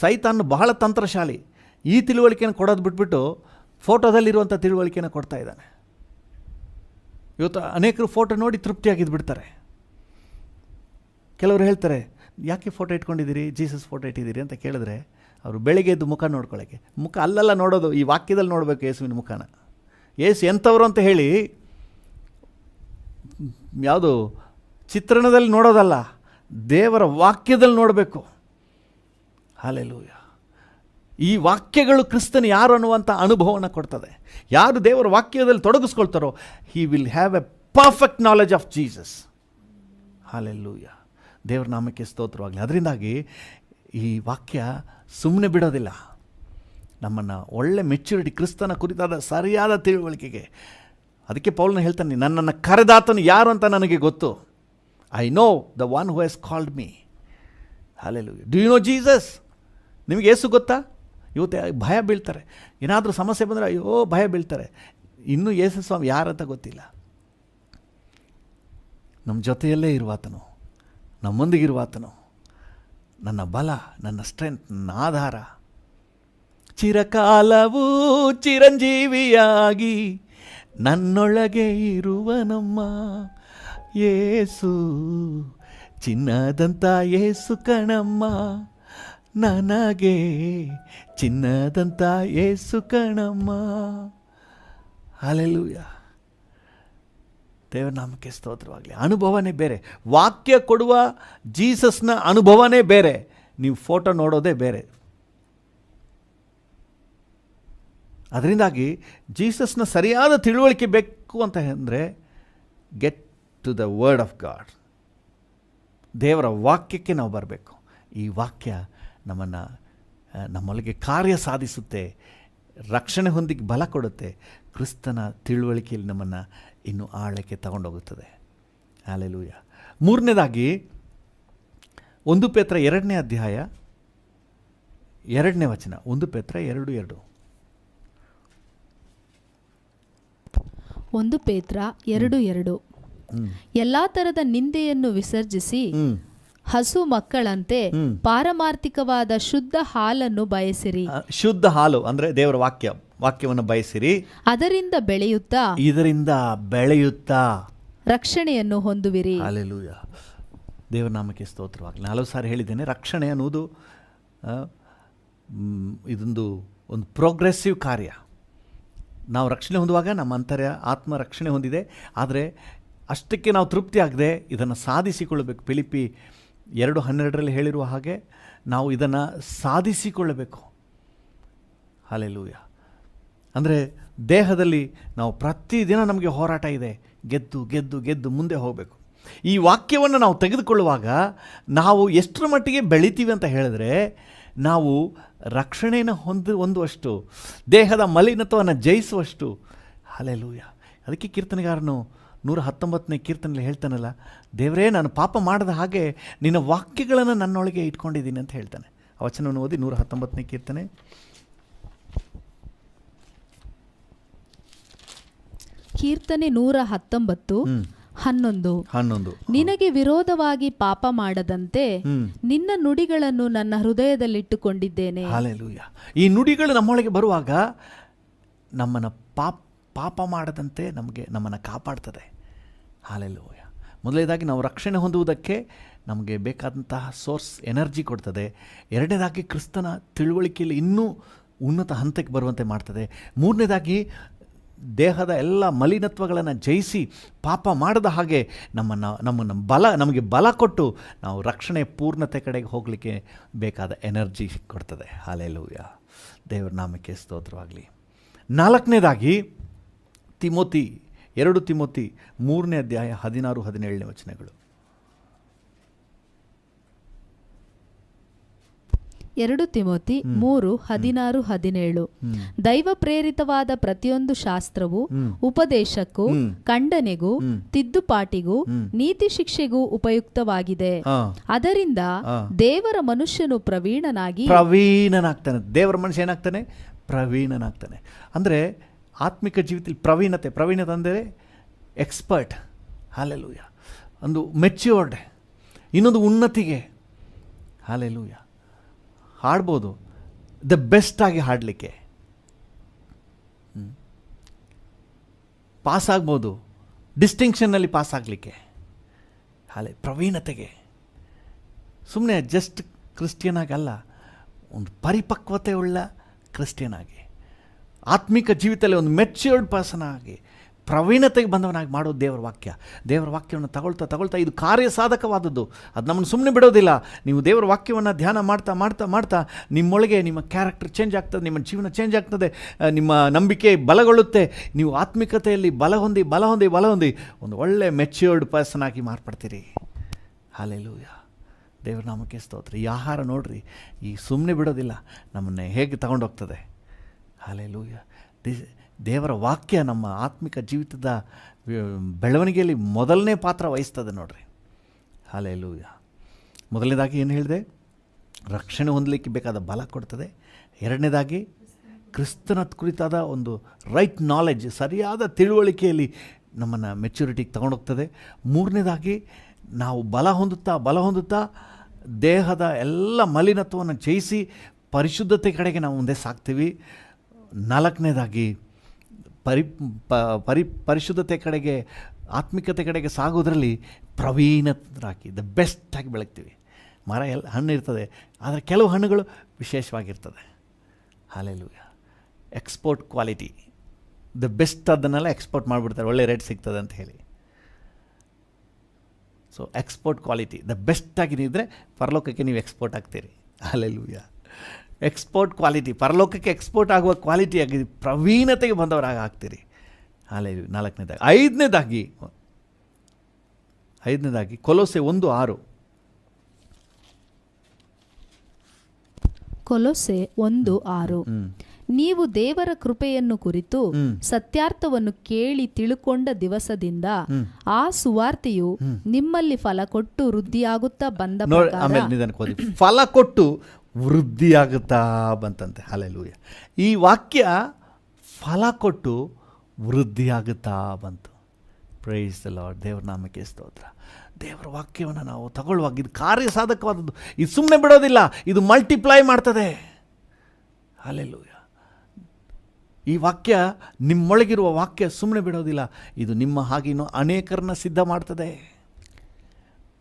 ಸೈತಾನ್ ಬಹಳ ತಂತ್ರಶಾಲಿ. ಈ ತಿಳುವಳಿಕೆಯನ್ನು ಕೊಡೋದು ಬಿಟ್ಬಿಟ್ಟು ಫೋಟೋದಲ್ಲಿರುವಂಥ ತಿಳುವಳಿಕೆಯನ್ನು ಕೊಡ್ತಾ ಇದ್ದಾನೆ. ಇವತ್ತು ಅನೇಕರು ಫೋಟೋ ನೋಡಿ ತೃಪ್ತಿಯಾಗಿದ್ದು ಬಿಡ್ತಾರೆ. ಕೆಲವರು ಹೇಳ್ತಾರೆ, ಯಾಕೆ ಫೋಟೋ ಇಟ್ಕೊಂಡಿದ್ದೀರಿ, ಜೀಸಸ್ ಫೋಟೋ ಇಟ್ಟಿದ್ದೀರಿ ಅಂತ ಕೇಳಿದ್ರೆ ಅವರು ಬೆಳಗ್ಗೆ ಎದ್ದು ಮುಖ ನೋಡ್ಕೊಳ್ಳೋಕ್ಕೆ, ಮುಖ ಅಲ್ಲೆಲ್ಲ ನೋಡೋದು, ಈ ವಾಕ್ಯದಲ್ಲಿ ನೋಡಬೇಕು ಯೇಸುವಿನ ಮುಖನ. ಯೇಸು ಎಂಥವ್ರು ಅಂತ ಹೇಳಿ ಯಾವುದು ಚಿತ್ರಣದಲ್ಲಿ ನೋಡೋದಲ್ಲ, ದೇವರ ವಾಕ್ಯದಲ್ಲಿ ನೋಡಬೇಕು. ಹಲ್ಲೆಲೂಯಾ. ಈ ವಾಕ್ಯಗಳು ಕ್ರಿಸ್ತನ ಯಾರು ಅನ್ನುವಂಥ ಅನುಭವವನ್ನು ಕೊಡ್ತದೆ. ಯಾರು ದೇವರ ವಾಕ್ಯದಲ್ಲಿ ತೊಡಗಿಸ್ಕೊಳ್ತಾರೋ he will have a perfect knowledge of Jesus. Hallelujah. ದೇವರ ನಾಮಕ್ಕೆ ಸ್ತೋತ್ರವಾಗಲಿ. ಅದರಿಂದಾಗಿ ಈ ವಾಕ್ಯ ಸುಮ್ಮನೆ ಬಿಡೋದಿಲ್ಲ, ನಮ್ಮನ್ನು ಒಳ್ಳೆ ಮೆಚ್ಯೂರಿಟಿ, ಕ್ರಿಸ್ತನ ಕುರಿತಾದ ಸರಿಯಾದ ತಿಳುವಳಿಕೆಗೆ. ಅದಕ್ಕೆ ಪೌಲನ ಹೇಳ್ತಾನೆ, ನನ್ನನ್ನು ಕರೆದಾತನು ಯಾರು ಅಂತ ನನಗೆ ಗೊತ್ತು. I know the one who has called me. Hallelujah. Do you know Jesus? ನಿಮಗೆ ಯೇಸು ಗೊತ್ತಾ? ಇವತ್ತು ಭಯ ಬೀಳ್ತಾರೆ, ಏನಾದರೂ ಸಮಸ್ಯೆ ಬಂದರೆ ಅಯ್ಯೋ ಭಯ ಬೀಳ್ತಾರೆ. ಇನ್ನೂ ಯೇಸು ಸ್ವಾಮಿ ಯಾರಂತ ಗೊತ್ತಿಲ್ಲ. ನಮ್ಮ ಜೊತೆಯಲ್ಲೇ ಇರುವಾತನು, ನಮ್ಮೊಂದಿಗಿರುವಾತನು ನನ್ನ ಬಲ, ನನ್ನ ಸ್ಟ್ರೆಂತ್, ನನ್ನ ಆಧಾರ. ಚಿರಕಾಲವೂ ಚಿರಂಜೀವಿಯಾಗಿ ನನ್ನೊಳಗೆ ಇರುವ ನಮ್ಮ ಯೇಸು, ಚಿನ್ನದಂಥ ಯೇಸು ಕಣಮ್ಮ, ನನಗೆ ಚಿನ್ನದಂಥ ಯೇಸು ಕಣಮ್ಮ. ಹಲ್ಲೆಲೂಯಾ. ದೇವರ ನಾಮಕ್ಕೆ ಸ್ತೋತ್ರವಾಗಲಿ. ಅನುಭವನೇ ಬೇರೆ, ವಾಕ್ಯ ಕೊಡುವ ಜೀಸಸ್ನ ಅನುಭವನೇ ಬೇರೆ, ನೀವು ಫೋಟೋ ನೋಡೋದೇ ಬೇರೆ. ಅದರಿಂದಾಗಿ ಜೀಸಸ್ನ ಸರಿಯಾದ ತಿಳುವಳಿಕೆ ಬೇಕು ಅಂತ ಅಂದರೆ get to the word of God. ದೇವರ ವಾಕ್ಯಕ್ಕೆ ನಾವು ಬರಬೇಕು. ಈ ವಾಕ್ಯ ನಮ್ಮೊಳಗೆ ಕಾರ್ಯ ಸಾಧಿಸುತ್ತೆ, ರಕ್ಷಣೆ ಹೊಂದಿಗೆ ಬಲ ಕೊಡುತ್ತೆ, ಕ್ರಿಸ್ತನ ತಿಳುವಳಿಕೆಯಲ್ಲಿ ನಮ್ಮನ್ನು ಇನ್ನೂ ಆಳಕ್ಕೆ ತಗೊಂಡೋಗುತ್ತದೆ. ಹಲ್ಲೆಲೂಯಾ. ಮೂರನೇದಾಗಿ 1 ಪೇತ್ರ 2ನೇ ಅಧ್ಯಾಯ 2ನೇ ವಚನ. 1 ಪೇತ್ರ 2:2. 1 ಪೇತ್ರ 2:2. ಎಲ್ಲಾ ತರದ ನಿಂದೆಯನ್ನು ವಿಸರ್ಜಿಸಿ ಹಸು ಮಕ್ಕಳಂತೆ ಪಾರಮಾರ್ಥಿಕವಾದ ಶುದ್ಧ ಹಾಲನ್ನು ಬಯಸಿರಿ. ಶುದ್ಧ ಹಾಲು ಅಂದರೆ ದೇವರ ವಾಕ್ಯವನ್ನು ಬಯಸಿರಿ, ಇದರಿಂದ ಬೆಳೆಯುತ್ತಾ ರಕ್ಷಣೆಯನ್ನು ಹೊಂದುವಿರಿ. ಹಲ್ಲೆಲೂಯಾ. ದೇವರ ನಾಮಕ್ಕೆ ಸ್ತೋತ್ರವಾಗಲಿ. 4 ಸಾರಿ ಹೇಳಿದ್ದೇನೆ, ರಕ್ಷಣೆ ಅನ್ನುವುದು ಇದೊಂದು ಪ್ರೋಗ್ರೆಸಿವ್ ಕಾರ್ಯ. ನಾವು ರಕ್ಷಣೆ ಹೊಂದುವಾಗ ನಮ್ಮ ಅಂತರ್ಯ ಆತ್ಮ ರಕ್ಷಣೆ ಹೊಂದಿದೆ, ಆದರೆ ಅಷ್ಟಕ್ಕೆ ನಾವು ತೃಪ್ತಿ ಆಗದೆ ಇದನ್ನು ಸಾಧಿಸಿಕೊಳ್ಳಬೇಕು. ಫಿಲಿಪ್ಪಿ 2:12 ಹೇಳಿರುವ ಹಾಗೆ ನಾವು ಇದನ್ನು ಸಾಧಿಸಿಕೊಳ್ಳಬೇಕು. ಹಲ್ಲೆಲೂಯಾ. ಅಂದರೆ ದೇಹದಲ್ಲಿ ನಾವು ಪ್ರತಿದಿನ ನಮಗೆ ಹೋರಾಟ ಇದೆ, ಗೆದ್ದು ಗೆದ್ದು ಗೆದ್ದು ಮುಂದೆ ಹೋಗಬೇಕು. ಈ ವಾಕ್ಯವನ್ನು ನಾವು ತೆಗೆದುಕೊಳ್ಳುವಾಗ ನಾವು ಎಷ್ಟರ ಮಟ್ಟಿಗೆ ಬೆಳಿತೀವಿ ಅಂತ ಹೇಳಿದ್ರೆ, ನಾವು ರಕ್ಷಣೆಯನ್ನು ಹೊಂದುವಷ್ಟು, ದೇಹದ ಮಲಿನತ್ವವನ್ನು ಜಯಿಸುವಷ್ಟು. ಹಲ್ಲೆಲೂಯಾ. ಅದಕ್ಕೆ ಕೀರ್ತನೆಗಾರನು 119ನೇ ಕೀರ್ತನೆಯಲ್ಲಿ ಹೇಳ್ತಾನಲ್ಲ, ದೇವರೇ ನಾನು ಪಾಪ ಮಾಡದ ಹಾಗೆ ನಿನ್ನ ವಾಕ್ಯಗಳನ್ನು ನನ್ನೊಳಗೆ ಇಟ್ಕೊಂಡಿದ್ದೀನಿ ಅಂತ ಹೇಳ್ತಾನೆ. ಆ ವಚನವನ್ನು ಓದಿ 119ನೇ ಕೀರ್ತನೆ. ಕೀರ್ತನೆ 119:11. ನಿನಗೆ ವಿರೋಧವಾಗಿ ಪಾಪ ಮಾಡದಂತೆ ನಿನ್ನ ನುಡಿಗಳನ್ನು ನನ್ನ ಹೃದಯದಲ್ಲಿಟ್ಟುಕೊಂಡಿದ್ದೇನೆ. ಹಲ್ಲೆಲೂಯಾ. ಈ ನುಡಿಗಳು ನಮ್ಮೊಳಗೆ ಬರುವಾಗ ನಮ್ಮನ್ನು ಪಾಪ ಮಾಡದಂತೆ ನಮ್ಮನ್ನು ಕಾಪಾಡ್ತದೆ. ಹಲ್ಲೆಲೂಯಾ. ಮೊದಲನೇದಾಗಿ ನಾವು ರಕ್ಷಣೆ ಹೊಂದುವುದಕ್ಕೆ ನಮಗೆ ಬೇಕಾದಂತಹ ಸೋರ್ಸ್ ಎನರ್ಜಿ ಕೊಡ್ತದೆ. ಎರಡನೇದಾಗಿ ಕ್ರಿಸ್ತನ ತಿಳುವಳಿಕೆಯಲ್ಲಿ ಇನ್ನೂ ಉನ್ನತ ಹಂತಕ್ಕೆ ಬರುವಂತೆ ಮಾಡ್ತದೆ. ಮೂರನೇದಾಗಿ ದೇಹದ ಎಲ್ಲ ಮಲಿನತ್ವಗಳನ್ನು ಜಯಿಸಿ ಪಾಪ ಮಾಡದ ಹಾಗೆ ನಮಗೆ ಬಲ ಕೊಟ್ಟು ನಾವು ರಕ್ಷಣೆ ಪೂರ್ಣತೆ ಕಡೆಗೆ ಹೋಗಲಿಕ್ಕೆ ಬೇಕಾದ ಎನರ್ಜಿ ಕೊಡ್ತದೆ. ಹಲ್ಲೆಲೂಯಾ. ದೇವರ ನಾಮಕ್ಕೆ ಸ್ತೋತ್ರವಾಗಲಿ. ನಾಲ್ಕನೇದಾಗಿ 2 ತಿಮೋತಿ 3ನೇ ಅಧ್ಯಾಯ 16-17 ವಚನಗಳು. 2 ತಿಮೋತಿ 3:16-17. ದೈವ ಪ್ರೇರಿತವಾದ ಪ್ರತಿಯೊಂದು ಶಾಸ್ತ್ರವು ಉಪದೇಶಕ್ಕೂ, ಖಂಡನೆಗೂ, ತಿದ್ದುಪಾಟಿಗೂ, ನೀತಿ ಶಿಕ್ಷೆಗೂ ಉಪಯುಕ್ತವಾಗಿದೆ. ಅದರಿಂದ ದೇವರ ಮನುಷ್ಯನು ಪ್ರವೀಣನಾಗ್ತಾನೆ. ದೇವರ ಮನುಷ್ಯ ಏನಾಗ್ತಾನೆ? ಪ್ರವೀಣನಾಗ್ತಾನೆ. ಅಂದರೆ ಆತ್ಮಿಕ ಜೀವಿತದಲ್ಲಿ ಪ್ರವೀಣತೆ ಅಂದರೆ ಎಕ್ಸ್ಪರ್ಟ್. ಹಲ್ಲೆಲೂಯಾ. ಒಂದು ಮೆಚ್ಯೂರ್ಡ್, ಇನ್ನೊಂದು ಉನ್ನತಿಗೆ. ಹಲ್ಲೆಲೂಯಾ. ಹಾಡ್ಬೋದು, ದ ಬೆಸ್ಟಾಗಿ ಹಾಡಲಿಕ್ಕೆ ಪಾಸ್ ಆಗ್ಬೋದು, ಡಿಸ್ಟಿಂಕ್ಷನ್ನಲ್ಲಿ ಪಾಸ್ ಆಗಲಿಕ್ಕೆ. ಪ್ರವೀಣತೆಗೆ. ಸುಮ್ಮನೆ ಜಸ್ಟ್ ಕ್ರಿಸ್ಟಿಯನ್ ಆಗಲ್ಲ, ಒಂದು ಪರಿಪಕ್ವತೆ ಉಳ್ಳ ಕ್ರಿಸ್ಟಿಯನ್ ಆಗಿ, ಆತ್ಮಿಕ ಜೀವಿತದಲ್ಲಿ ಒಂದು ಮೆಚ್ಯೂರ್ಡ್ ಪರ್ಸನ್ ಆಗಿ, ಪ್ರವೀಣತೆಗೆ ಬಂದವನಾಗಿ ಮಾಡೋದು ದೇವರ ವಾಕ್ಯ. ದೇವರ ವಾಕ್ಯವನ್ನು ತಗೊಳ್ತಾ ಇದು ಕಾರ್ಯಸಾಧಕವಾದದ್ದು. ಅದು ನಮ್ಮನ್ನು ಸುಮ್ಮನೆ ಬಿಡೋದಿಲ್ಲ. ನೀವು ದೇವರ ವಾಕ್ಯವನ್ನು ಧ್ಯಾನ ಮಾಡ್ತಾ ನಿಮ್ಮೊಳಗೆ ನಿಮ್ಮ ಕ್ಯಾರೆಕ್ಟರ್ ಚೇಂಜ್ ಆಗ್ತದೆ, ನಿಮ್ಮ ಜೀವನ ಚೇಂಜ್ ಆಗ್ತದೆ, ನಿಮ್ಮ ನಂಬಿಕೆ ಬಲಗೊಳ್ಳುತ್ತೆ. ನೀವು ಆತ್ಮಿಕತೆಯಲ್ಲಿ ಬಲ ಹೊಂದಿ ಒಂದು ಒಳ್ಳೆ ಮೆಚ್ಯೂರ್ಡ್ ಪರ್ಸನ್ ಆಗಿ ಮಾರ್ಪಡ್ತೀರಿ. ಹಲ್ಲೆಲೂಯಾ. ದೇವರ ನಾಮಕ್ಕೆ ಸ್ತೋತ್ರ. ಈ ಆಹಾರ ನೋಡ್ರಿ, ಈ ಸುಮ್ಮನೆ ಬಿಡೋದಿಲ್ಲ, ನಮ್ಮನ್ನೇ ಹೇಗೆ ತಗೊಂಡೋಗ್ತದೆ. ಹಲ್ಲೆಲೂಯಾ. ದೇವರ ವಾಕ್ಯ ನಮ್ಮ ಆತ್ಮಿಕ ಜೀವಿತದ ಬೆಳವಣಿಗೆಯಲ್ಲಿ ಮೊದಲನೇ ಪಾತ್ರ ವಹಿಸ್ತದೆ ನೋಡ್ರಿ. ಹಲ್ಲೆಲೂಯಾ. ಮೊದಲನೇದಾಗಿ ಏನು ಹೇಳಿದೆ? ರಕ್ಷಣೆ ಹೊಂದಲಿಕ್ಕೆ ಬೇಕಾದ ಬಲ ಕೊಡ್ತದೆ. ಎರಡನೇದಾಗಿ ಕ್ರಿಸ್ತನ ಕುರಿತಾದ ಒಂದು ರೈಟ್ ನಾಲೆಡ್ಜ್, ಸರಿಯಾದ ತಿಳುವಳಿಕೆಯಲ್ಲಿ ನಮ್ಮನ್ನು ಮೆಚ್ಯೂರಿಟಿಗೆ ತಗೊಂಡೋಗ್ತದೆ. ಮೂರನೇದಾಗಿ ನಾವು ಬಲ ಹೊಂದುತ್ತಾ ದೇಹದ ಎಲ್ಲ ಮಲಿನತ್ವವನ್ನು ಜಯಿಸಿ ಪರಿಶುದ್ಧತೆ ಕಡೆಗೆ ನಾವು ಮುಂದೆ ಸಾಗ್ತೀವಿ. ನಾಲ್ಕನೇದಾಗಿ ಪರಿಶುದ್ಧತೆ ಕಡೆಗೆ, ಆತ್ಮಿಕತೆ ಕಡೆಗೆ ಸಾಗೋದ್ರಲ್ಲಿ ಪ್ರವೀಣರಾಗಿ ದ ಬೆಸ್ಟಾಗಿ ಬೆಳಗ್ತೀವಿ. ಮರ ಹಣ್ಣು ಇರ್ತದೆ, ಆದರೆ ಕೆಲವು ಹಣ್ಣುಗಳು ವಿಶೇಷವಾಗಿರ್ತದೆ. Hallelujah. Export quality, the best ಅದನ್ನೆಲ್ಲ ಎಕ್ಸ್ಪೋರ್ಟ್ ಮಾಡಿಬಿಡ್ತಾರೆ, ಒಳ್ಳೆ ರೇಟ್ ಸಿಗ್ತದೆ ಅಂತ ಹೇಳಿ. ಸೊ ಎಕ್ಸ್ಪೋರ್ಟ್ ಕ್ವಾಲಿಟಿ, ದ ಬೆಸ್ಟಾಗಿದ್ದರೆ ಪರಲೋಕಕ್ಕೆ ನೀವು ಎಕ್ಸ್ಪೋರ್ಟ್ ಆಗ್ತೀರಿ. ಹಲ್ಲೆಲೂಯಾ. ಎಕ್ಸ್ಪೋರ್ಟ್ ಕ್ವಾಲಿಟಿ, ಪರಲೋಕಕ್ಕೆ ಎಕ್ಸ್ಪೋರ್ಟ್ ಆಗುವ ಕ್ವಾಲಿಟಿ ಆಗಿ ಪ್ರವೀಣತೆಗೆ ಬಂದವರಾಗಿ ಆಗ್ತೀರಿ. ಹಲ್ಲೆಲೂಯಾ. ನಾಲ್ಕನೇದಾಗಿ. ಐದನೇದಾಗಿ ಕೊಲೋಸೆ 1:6. ಕೊಲೋಸೆ 1:6. ನೀವು ದೇವರ ಕೃಪೆಯನ್ನು ಕುರಿತು ಸತ್ಯಾರ್ಥವನ್ನು ಕೇಳಿ ತಿಳುಕೊಂಡ ದಿವಸದಿಂದ ಆ ಸುವಾರ್ತೆಯು ನಿಮ್ಮಲ್ಲಿ ಫಲ ಕೊಟ್ಟು ವೃದ್ಧಿಯಾಗುತ್ತಾ ಬಂದ ಫಲ ಕೊಟ್ಟು ವೃದ್ಧಿಯಾಗುತ್ತಾ ಬಂತಂತೆ. ಹಲ್ಲೆಲೂಯಾ. ಈ ವಾಕ್ಯ ಫಲ ಕೊಟ್ಟು ವೃದ್ಧಿಯಾಗುತ್ತಾ ಬಂತು. Praise the lord. ದೇವರ ನಾಮಕ್ಕೆ ಸ್ತೋತ್ರ. ದೇವರ ವಾಕ್ಯವನ್ನು ನಾವು ತಗೊಳ್ಳುವಾಗ ಇದು ಕಾರ್ಯಸಾಧಕವಾದದ್ದು, ಇದು ಸುಮ್ಮನೆ ಬಿಡೋದಿಲ್ಲ, ಇದು ಮಲ್ಟಿಪ್ಲೈ ಮಾಡ್ತದೆ. ಹಲ್ಲೆಲೂಯಾ. ಈ ವಾಕ್ಯ, ನಿಮ್ಮೊಳಗಿರುವ ವಾಕ್ಯ ಸುಮ್ಮನೆ ಬಿಡೋದಿಲ್ಲ, ಇದು ನಿಮ್ಮ ಹಾಗಿನೂ ಅನೇಕರನ್ನ ಸಿದ್ಧ ಮಾಡ್ತದೆ,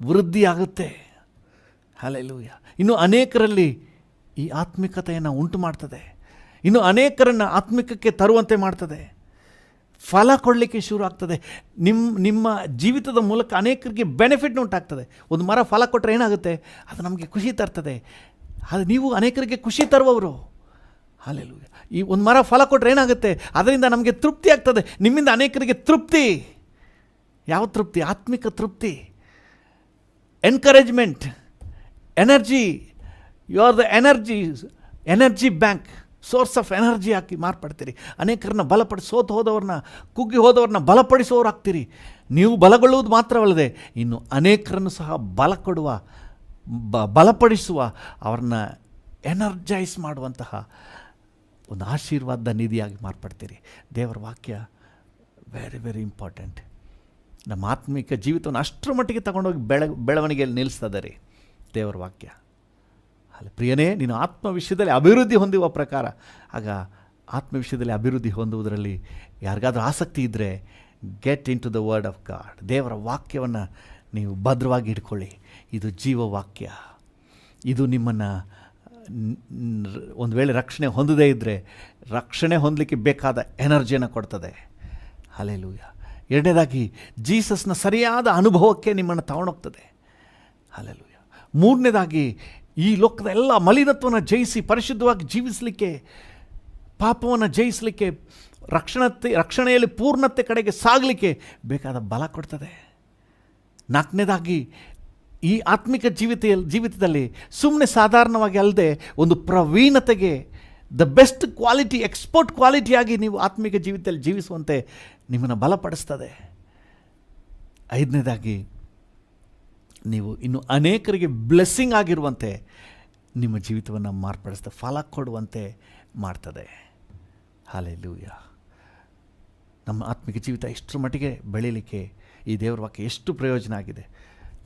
ವೃದ್ಧಿಯಾಗುತ್ತೆ. ಹಲ್ಲೆಲೂಯಾ. ಇನ್ನು ಅನೇಕರಲ್ಲಿ ಈ ಆತ್ಮಿಕತೆಯನ್ನು ಉಂಟು ಮಾಡ್ತದೆ, ಇನ್ನು ಅನೇಕರನ್ನು ಆತ್ಮಿಕಕ್ಕೆ ತರುವಂತೆ ಮಾಡ್ತದೆ. ಫಲ ಕೊಡಲಿಕ್ಕೆ ಶುರು ಆಗ್ತದೆ. ನಿಮ್ಮ ಜೀವಿತದ ಮೂಲಕ ಅನೇಕರಿಗೆ ಬೆನಿಫಿಟ್ ಉಂಟಾಗ್ತದೆ. ಒಂದು ಮರ ಫಲ ಕೊಟ್ಟರೆ ಏನಾಗುತ್ತೆ? ಅದು ನಮಗೆ ಖುಷಿ ತರ್ತದೆ. ಅದು ನೀವು ಅನೇಕರಿಗೆ ಖುಷಿ ತರುವವರು. ಹಲ್ಲೆಲೂಯಾ. ಈ ಒಂದು ಮರ ಫಲ ಕೊಟ್ಟರೆ ಏನಾಗುತ್ತೆ? ಅದರಿಂದ ನಮಗೆ ತೃಪ್ತಿ ಆಗ್ತದೆ. ನಿಮ್ಮಿಂದ ಅನೇಕರಿಗೆ ತೃಪ್ತಿ. ಯಾವ ತೃಪ್ತಿ? ಆತ್ಮಿಕ ತೃಪ್ತಿ, encouragement, energy. You are the energy bank, source of energy ಹಾಕಿ ಮಾರ್ಪಡ್ತೀರಿ. ಅನೇಕರನ್ನ ಸೋತು ಹೋದವ್ರನ್ನ, ಕುಗ್ಗಿ ಹೋದವ್ರನ್ನ ಬಲಪಡಿಸೋರಾಗ್ತೀರಿ. ನೀವು ಬಲಗೊಳ್ಳುವುದು ಮಾತ್ರವಲ್ಲದೆ ಇನ್ನು ಅನೇಕರನ್ನು ಸಹ ಬಲ ಕೊಡುವ, ಬಲಪಡಿಸುವ, ಅವ್ರನ್ನ ಎನರ್ಜೈಸ್ ಮಾಡುವಂತಹ ಒಂದು ಆಶೀರ್ವಾದ ನಿಧಿಯಾಗಿ ಮಾರ್ಪಡ್ತೀರಿ. ದೇವರ ವಾಕ್ಯ ವೆರಿ ವೆರಿ ಇಂಪಾರ್ಟೆಂಟ್. ನಮ್ಮ ಆತ್ಮಿಕ ಜೀವಿತವನ್ನು ಅಷ್ಟರ ಮಟ್ಟಿಗೆ ತಗೊಂಡೋಗಿ ಬೆಳವಣಿಗೆಯಲ್ಲಿ ನಿಲ್ಲಿಸ್ತದೆ ರೀ ದೇವರ ವಾಕ್ಯ. ಅಲ್ಲ ಪ್ರಿಯನೇ, ನೀನು ಆತ್ಮ ವಿಷಯದಲ್ಲಿ ಅಭಿವೃದ್ಧಿ ಹೊಂದುವ ಪ್ರಕಾರ, ಆಗ ಆತ್ಮ ವಿಷಯದಲ್ಲಿ ಅಭಿವೃದ್ಧಿ ಹೊಂದುವುದರಲ್ಲಿ ಯಾರಿಗಾದ್ರೂ ಆಸಕ್ತಿ ಇದ್ದರೆ get into the word of God. ದೇವರ ವಾಕ್ಯವನ್ನು ನೀವು ಭದ್ರವಾಗಿ ಇಟ್ಕೊಳ್ಳಿ. ಇದು ಜೀವವಾಕ್ಯ. ಇದು ನಿಮ್ಮನ್ನು ಒಂದು ವೇಳೆ ರಕ್ಷಣೆ ಹೊಂದದೇ ಇದ್ದರೆ ರಕ್ಷಣೆ ಹೊಂದಲಿಕ್ಕೆ ಬೇಕಾದ ಎನರ್ಜಿಯನ್ನು ಕೊಡ್ತದೆ. ಹಲ್ಲೆಲೂಯಾ. ಎರಡನೇದಾಗಿ ಜೀಸಸ್ನ ಸರಿಯಾದ ಅನುಭವಕ್ಕೆ ನಿಮ್ಮನ್ನು ತಗೊಂಡೋಗ್ತದೆ. ಹಲ್ಲೆಲೂಯಾ. ಮೂರನೇದಾಗಿ ಈ ಲೋಕದ ಎಲ್ಲ ಮಲಿನತ್ವವನ್ನು ಜಯಿಸಿ ಪರಿಶುದ್ಧವಾಗಿ ಜೀವಿಸಲಿಕ್ಕೆ, ಪಾಪವನ್ನು ಜಯಿಸಲಿಕ್ಕೆ, ರಕ್ಷಣೆಯಲ್ಲಿ ಪೂರ್ಣತೆ ಕಡೆಗೆ ಸಾಗಲಿಕ್ಕೆ ಬೇಕಾದ ಬಲ ಕೊಡ್ತದೆ. ನಾಲ್ಕನೇದಾಗಿ ಈ ಆತ್ಮಿಕ ಜೀವಿತದಲ್ಲಿ ಸುಮ್ಮನೆ ಸಾಧಾರಣವಾಗಿ ಅಲ್ಲದೆ ಒಂದು ಪ್ರವೀಣತೆಗೆ, ದ ಬೆಸ್ಟ್ ಕ್ವಾಲಿಟಿ, ಎಕ್ಸ್ಪೋರ್ಟ್ ಕ್ವಾಲಿಟಿಯಾಗಿ ನೀವು ಆತ್ಮಿಕ ಜೀವಿತದಲ್ಲಿ ಜೀವಿಸುವಂತೆ ನಿಮ್ಮನ್ನು ಬಲಪಡಿಸ್ತದೆ. ಐದನೇದಾಗಿ ನೀವು ಇನ್ನು ಅನೇಕರಿಗೆ ಬ್ಲೆಸ್ಸಿಂಗ್ ಆಗಿರುವಂತೆ ನಿಮ್ಮ ಜೀವಿತವನ್ನು ಮಾರ್ಪಡಿಸ್ತದೆ, ಫಲ ಕೊಡುವಂತೆ ಮಾಡ್ತದೆ. ಹಲ್ಲೆಲೂಯಾ. ನಮ್ಮ ಆತ್ಮಿಕ ಜೀವಿತ ಇಷ್ಟರ ಮಟ್ಟಿಗೆ ಬೆಳೀಲಿಕ್ಕೆ ಈ ದೇವರ ವಾಕ್ಯ ಎಷ್ಟು ಪ್ರಯೋಜನ ಆಗಿದೆ.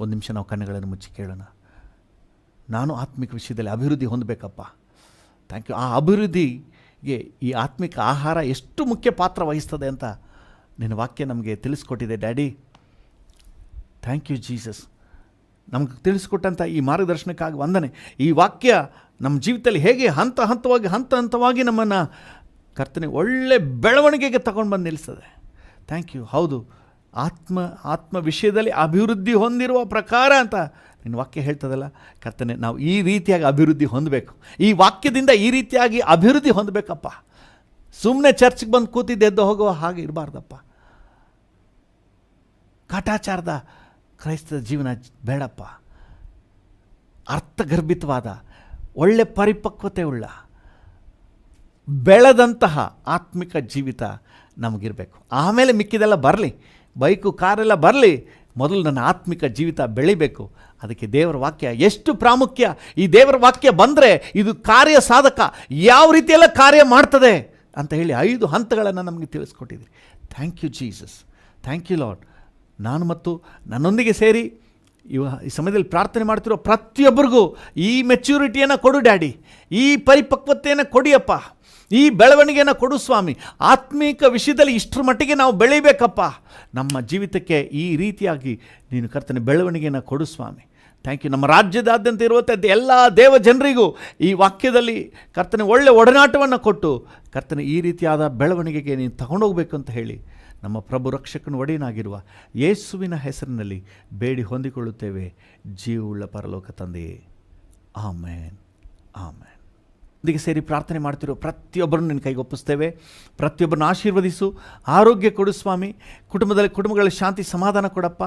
ಒಂದು ನಿಮಿಷ ನಾವು ಕಣ್ಣುಗಳನ್ನು ಮುಚ್ಚಿ ಕೇಳೋಣ. ನಾನು ಆತ್ಮಿಕ ವಿಷಯದಲ್ಲಿ ಅಭಿವೃದ್ಧಿ ಹೊಂದಬೇಕಪ್ಪ. Thank you. ಆ ಅಭಿವೃದ್ಧಿಗೆ ಈ ಆತ್ಮಿಕ ಆಹಾರ ಎಷ್ಟು ಮುಖ್ಯ ಪಾತ್ರ ವಹಿಸ್ತದೆ ಅಂತ ನಿನ್ನ ವಾಕ್ಯ ನಮಗೆ ತಿಳಿಸ್ಕೊಟ್ಟಿದೆ ಡ್ಯಾಡಿ. Thank you Jesus. ನಮಗೆ ತಿಳಿಸ್ಕೊಟ್ಟಂಥ ಈ ಮಾರ್ಗದರ್ಶನಕ್ಕಾಗಿ ವಂದನೆ. ಈ ವಾಕ್ಯ ನಮ್ಮ ಜೀವಿತದಲ್ಲಿ ಹೇಗೆ ಹಂತ ಹಂತವಾಗಿ ನಮ್ಮನ್ನು ಕರ್ತನೆ ಒಳ್ಳೆ ಬೆಳವಣಿಗೆಗೆ ತಗೊಂಡು ಬಂದು ನಿಲ್ಲಿಸ್ತದೆ. Thank you. ಹೌದು, ಆತ್ಮ ವಿಷಯದಲ್ಲಿ ಅಭಿವೃದ್ಧಿ ಹೊಂದಿರುವ ಪ್ರಕಾರ ಅಂತ ನಿನ್ನ ವಾಕ್ಯ ಹೇಳ್ತದಲ್ಲ ಕರ್ತನೆ. ನಾವು ಈ ರೀತಿಯಾಗಿ ಅಭಿವೃದ್ಧಿ ಹೊಂದಬೇಕು. ಈ ವಾಕ್ಯದಿಂದ ಈ ರೀತಿಯಾಗಿ ಅಭಿವೃದ್ಧಿ ಹೊಂದಬೇಕಪ್ಪ. ಸುಮ್ಮನೆ ಚರ್ಚ್ಗೆ ಬಂದು ಕೂತಿದ್ದು ಎದ್ದು ಹೋಗುವ ಹಾಗೆ ಇರಬಾರ್ದಪ್ಪ. ಕಾಟಾಚಾರದ ಕ್ರೈಸ್ತ ಜೀವನ ಬೇಡಪ್ಪ. ಅರ್ಥಗರ್ಭಿತವಾದ ಒಳ್ಳೆ ಪರಿಪಕ್ವತೆ ಉಳ್ಳ ಬೆಳೆದಂತಹ ಆತ್ಮಿಕ ಜೀವಿತ ನಮಗಿರಬೇಕು. ಆಮೇಲೆ ಮಿಕ್ಕಿದೆಲ್ಲ ಬರಲಿ, ಬೈಕು ಕಾರೆಲ್ಲ ಬರಲಿ, ಮೊದಲು ನನ್ನ ಆತ್ಮಿಕ ಜೀವಿತ ಬೆಳಿಬೇಕು. ಅದಕ್ಕೆ ದೇವರ ವಾಕ್ಯ ಎಷ್ಟು ಪ್ರಾಮುಖ್ಯ. ಈ ದೇವರ ವಾಕ್ಯ ಬಂದರೆ ಇದು ಕಾರ್ಯ ಸಾಧಕ, ಯಾವ ರೀತಿಯೆಲ್ಲ ಕಾರ್ಯ ಮಾಡ್ತದೆ ಅಂತ ಹೇಳಿ 5 ಹಂತಗಳನ್ನು ನಮಗೆ ತಿಳಿಸ್ಕೊಟ್ಟಿದ್ರಿ. Thank you Jesus. Thank you Lord. ನಾನು ಮತ್ತು ನನ್ನೊಂದಿಗೆ ಸೇರಿ ಈ ಸಮಯದಲ್ಲಿ ಪ್ರಾರ್ಥನೆ ಮಾಡ್ತಿರೋ ಪ್ರತಿಯೊಬ್ಬರಿಗೂ ಈ ಮೆಚ್ಯೂರಿಟಿಯನ್ನು ಕೊಡು ಡ್ಯಾಡಿ, ಈ ಪರಿಪಕ್ವತೆಯನ್ನು ಕೊಡಿಯಪ್ಪ, ಈ ಬೆಳವಣಿಗೆಯನ್ನು ಕೊಡು ಸ್ವಾಮಿ. ಆತ್ಮೀಕ ವಿಷಯದಲ್ಲಿ ಇಷ್ಟರ ಮಟ್ಟಿಗೆ ನಾವು ಬೆಳಿಬೇಕಪ್ಪ. ನಮ್ಮ ಜೀವಿತಕ್ಕೆ ಈ ರೀತಿಯಾಗಿ ನೀನು ಕರ್ತನೆ ಬೆಳವಣಿಗೆಯನ್ನು ಕೊಡು ಸ್ವಾಮಿ. Thank you. ನಮ್ಮ ರಾಜ್ಯದಾದ್ಯಂತ ಇರುವಂಥದ್ದು ಎಲ್ಲ ದೇವ ಜನರಿಗೂ ಈ ವಾಕ್ಯದಲ್ಲಿ ಕರ್ತನೆ ಒಳ್ಳೆ ಒಡನಾಟವನ್ನು ಕೊಟ್ಟು ಕರ್ತನೆ ಈ ರೀತಿಯಾದ ಬೆಳವಣಿಗೆಗೆ ನೀನು ತಗೊಂಡೋಗ್ಬೇಕು ಅಂತ ಹೇಳಿ ನಮ್ಮ ಪ್ರಭು ರಕ್ಷಕನ ಒಡೆಯನಾಗಿರುವ ಯೇಸುವಿನ ಹೆಸರಿನಲ್ಲಿ ಬೇಡಿ ಹೊಂದಿಕೊಳ್ಳುತ್ತೇವೆ, ಜೀವವುಳ್ಳ ಪರಲೋಕ ತಂದೆಯೇ. ಆಮೇನ್, ಆಮೇನ್. ಇದಕ್ಕೆ ಸೇರಿ ಪ್ರಾರ್ಥನೆ ಮಾಡ್ತಿರೋ ಪ್ರತಿಯೊಬ್ಬರನ್ನು ನಿನ್ನ ಕೈಗೆ ಒಪ್ಪಿಸ್ತೇವೆ. ಪ್ರತಿಯೊಬ್ಬರನ್ನು ಆಶೀರ್ವದಿಸು, ಆರೋಗ್ಯ ಕೊಡು ಸ್ವಾಮಿ. ಕುಟುಂಬಗಳಲ್ಲಿ ಶಾಂತಿ ಸಮಾಧಾನ ಕೊಡಪ್ಪ.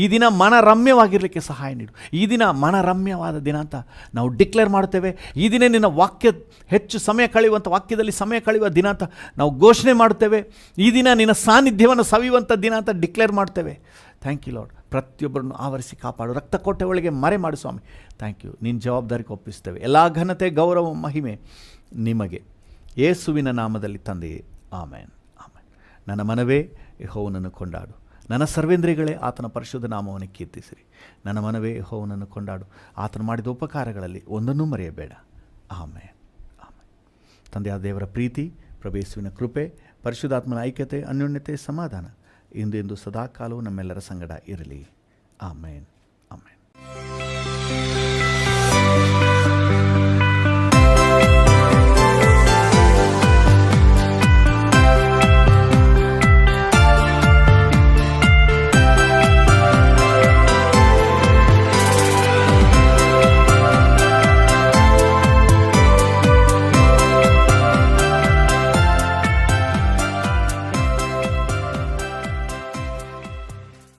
ಈ ದಿನ ಮನರಮ್ಯವಾಗಿರಲಿಕ್ಕೆ ಸಹಾಯ ನೀಡು. ಈ ದಿನ ಮನರಮ್ಯವಾದ ದಿನ ಅಂತ ನಾವು ಡಿಕ್ಲೇರ್ ಮಾಡ್ತೇವೆ. ಈ ದಿನ ನಿನ್ನ ವಾಕ್ಯ ಹೆಚ್ಚು ಸಮಯ ಕಳೆಯುವಂಥ, ವಾಕ್ಯದಲ್ಲಿ ಸಮಯ ಕಳೆಯುವ ದಿನ ಅಂತ ನಾವು ಘೋಷಣೆ ಮಾಡ್ತೇವೆ. ಈ ದಿನ ನಿನ್ನ ಸಾನ್ನಿಧ್ಯವನ್ನು ಸವಿಯುವಂಥ ದಿನ ಅಂತ ಡಿಕ್ಲೇರ್ ಮಾಡ್ತೇವೆ. Thank you lord. ಪ್ರತಿಯೊಬ್ಬರನ್ನು ಆವರಿಸಿ ಕಾಪಾಡು, ರಕ್ತ ಕೋಟೆ ಒಳಗೆ ಮರೆ ಮಾಡು ಸ್ವಾಮಿ. Thank you. ನಿನ್ನ ಜವಾಬ್ದಾರಿಗೆ ಒಪ್ಪಿಸ್ತೇವೆ. ಎಲ್ಲ ಘನತೆ, ಗೌರವ, ಮಹಿಮೆ ನಿಮಗೆ ಯೇಸುವಿನ ನಾಮದಲ್ಲಿ ತಂದೆಯೇ. ಆಮೇನ್, ಆಮೇನ್. ನನ್ನ ಮನವೇ ಯೆಹೋವನನ್ನು ಕೊಂಡಾಡು, ನನ್ನ ಸರ್ವೇಂದ್ರಿಯಗಳೇ ಆತನ ಪರಿಶುದ್ಧ ನಾಮವನ್ನು ಕೀರ್ತಿಸಿರಿ. ನನ್ನ ಮನವೇ ಯೆಹೋವನನ್ನು ಕೊಂಡಾಡು, ಆತನು ಮಾಡಿದ ಉಪಕಾರಗಳಲ್ಲಿ ಒಂದನ್ನೂ ಮರೆಯಬೇಡ. ಆಮೇನ್, ಆಮೇನ್. ತಂದೆಯಾದ ದೇವರ ಪ್ರೀತಿ, ಪ್ರಭು ಯೇಸುವಿನ ಕೃಪೆ, ಪರಿಶುದ್ಧಾತ್ಮನ ಐಕ್ಯತೆ, ಅನ್ಯೋನ್ಯತೆ, ಸಮಾಧಾನ ಇಂದು ಸದಾಕಾಲವೂ ನಮ್ಮೆಲ್ಲರ ಸಂಗಡ ಇರಲಿ. ಆಮೇನ್, ಆಮೇನ್.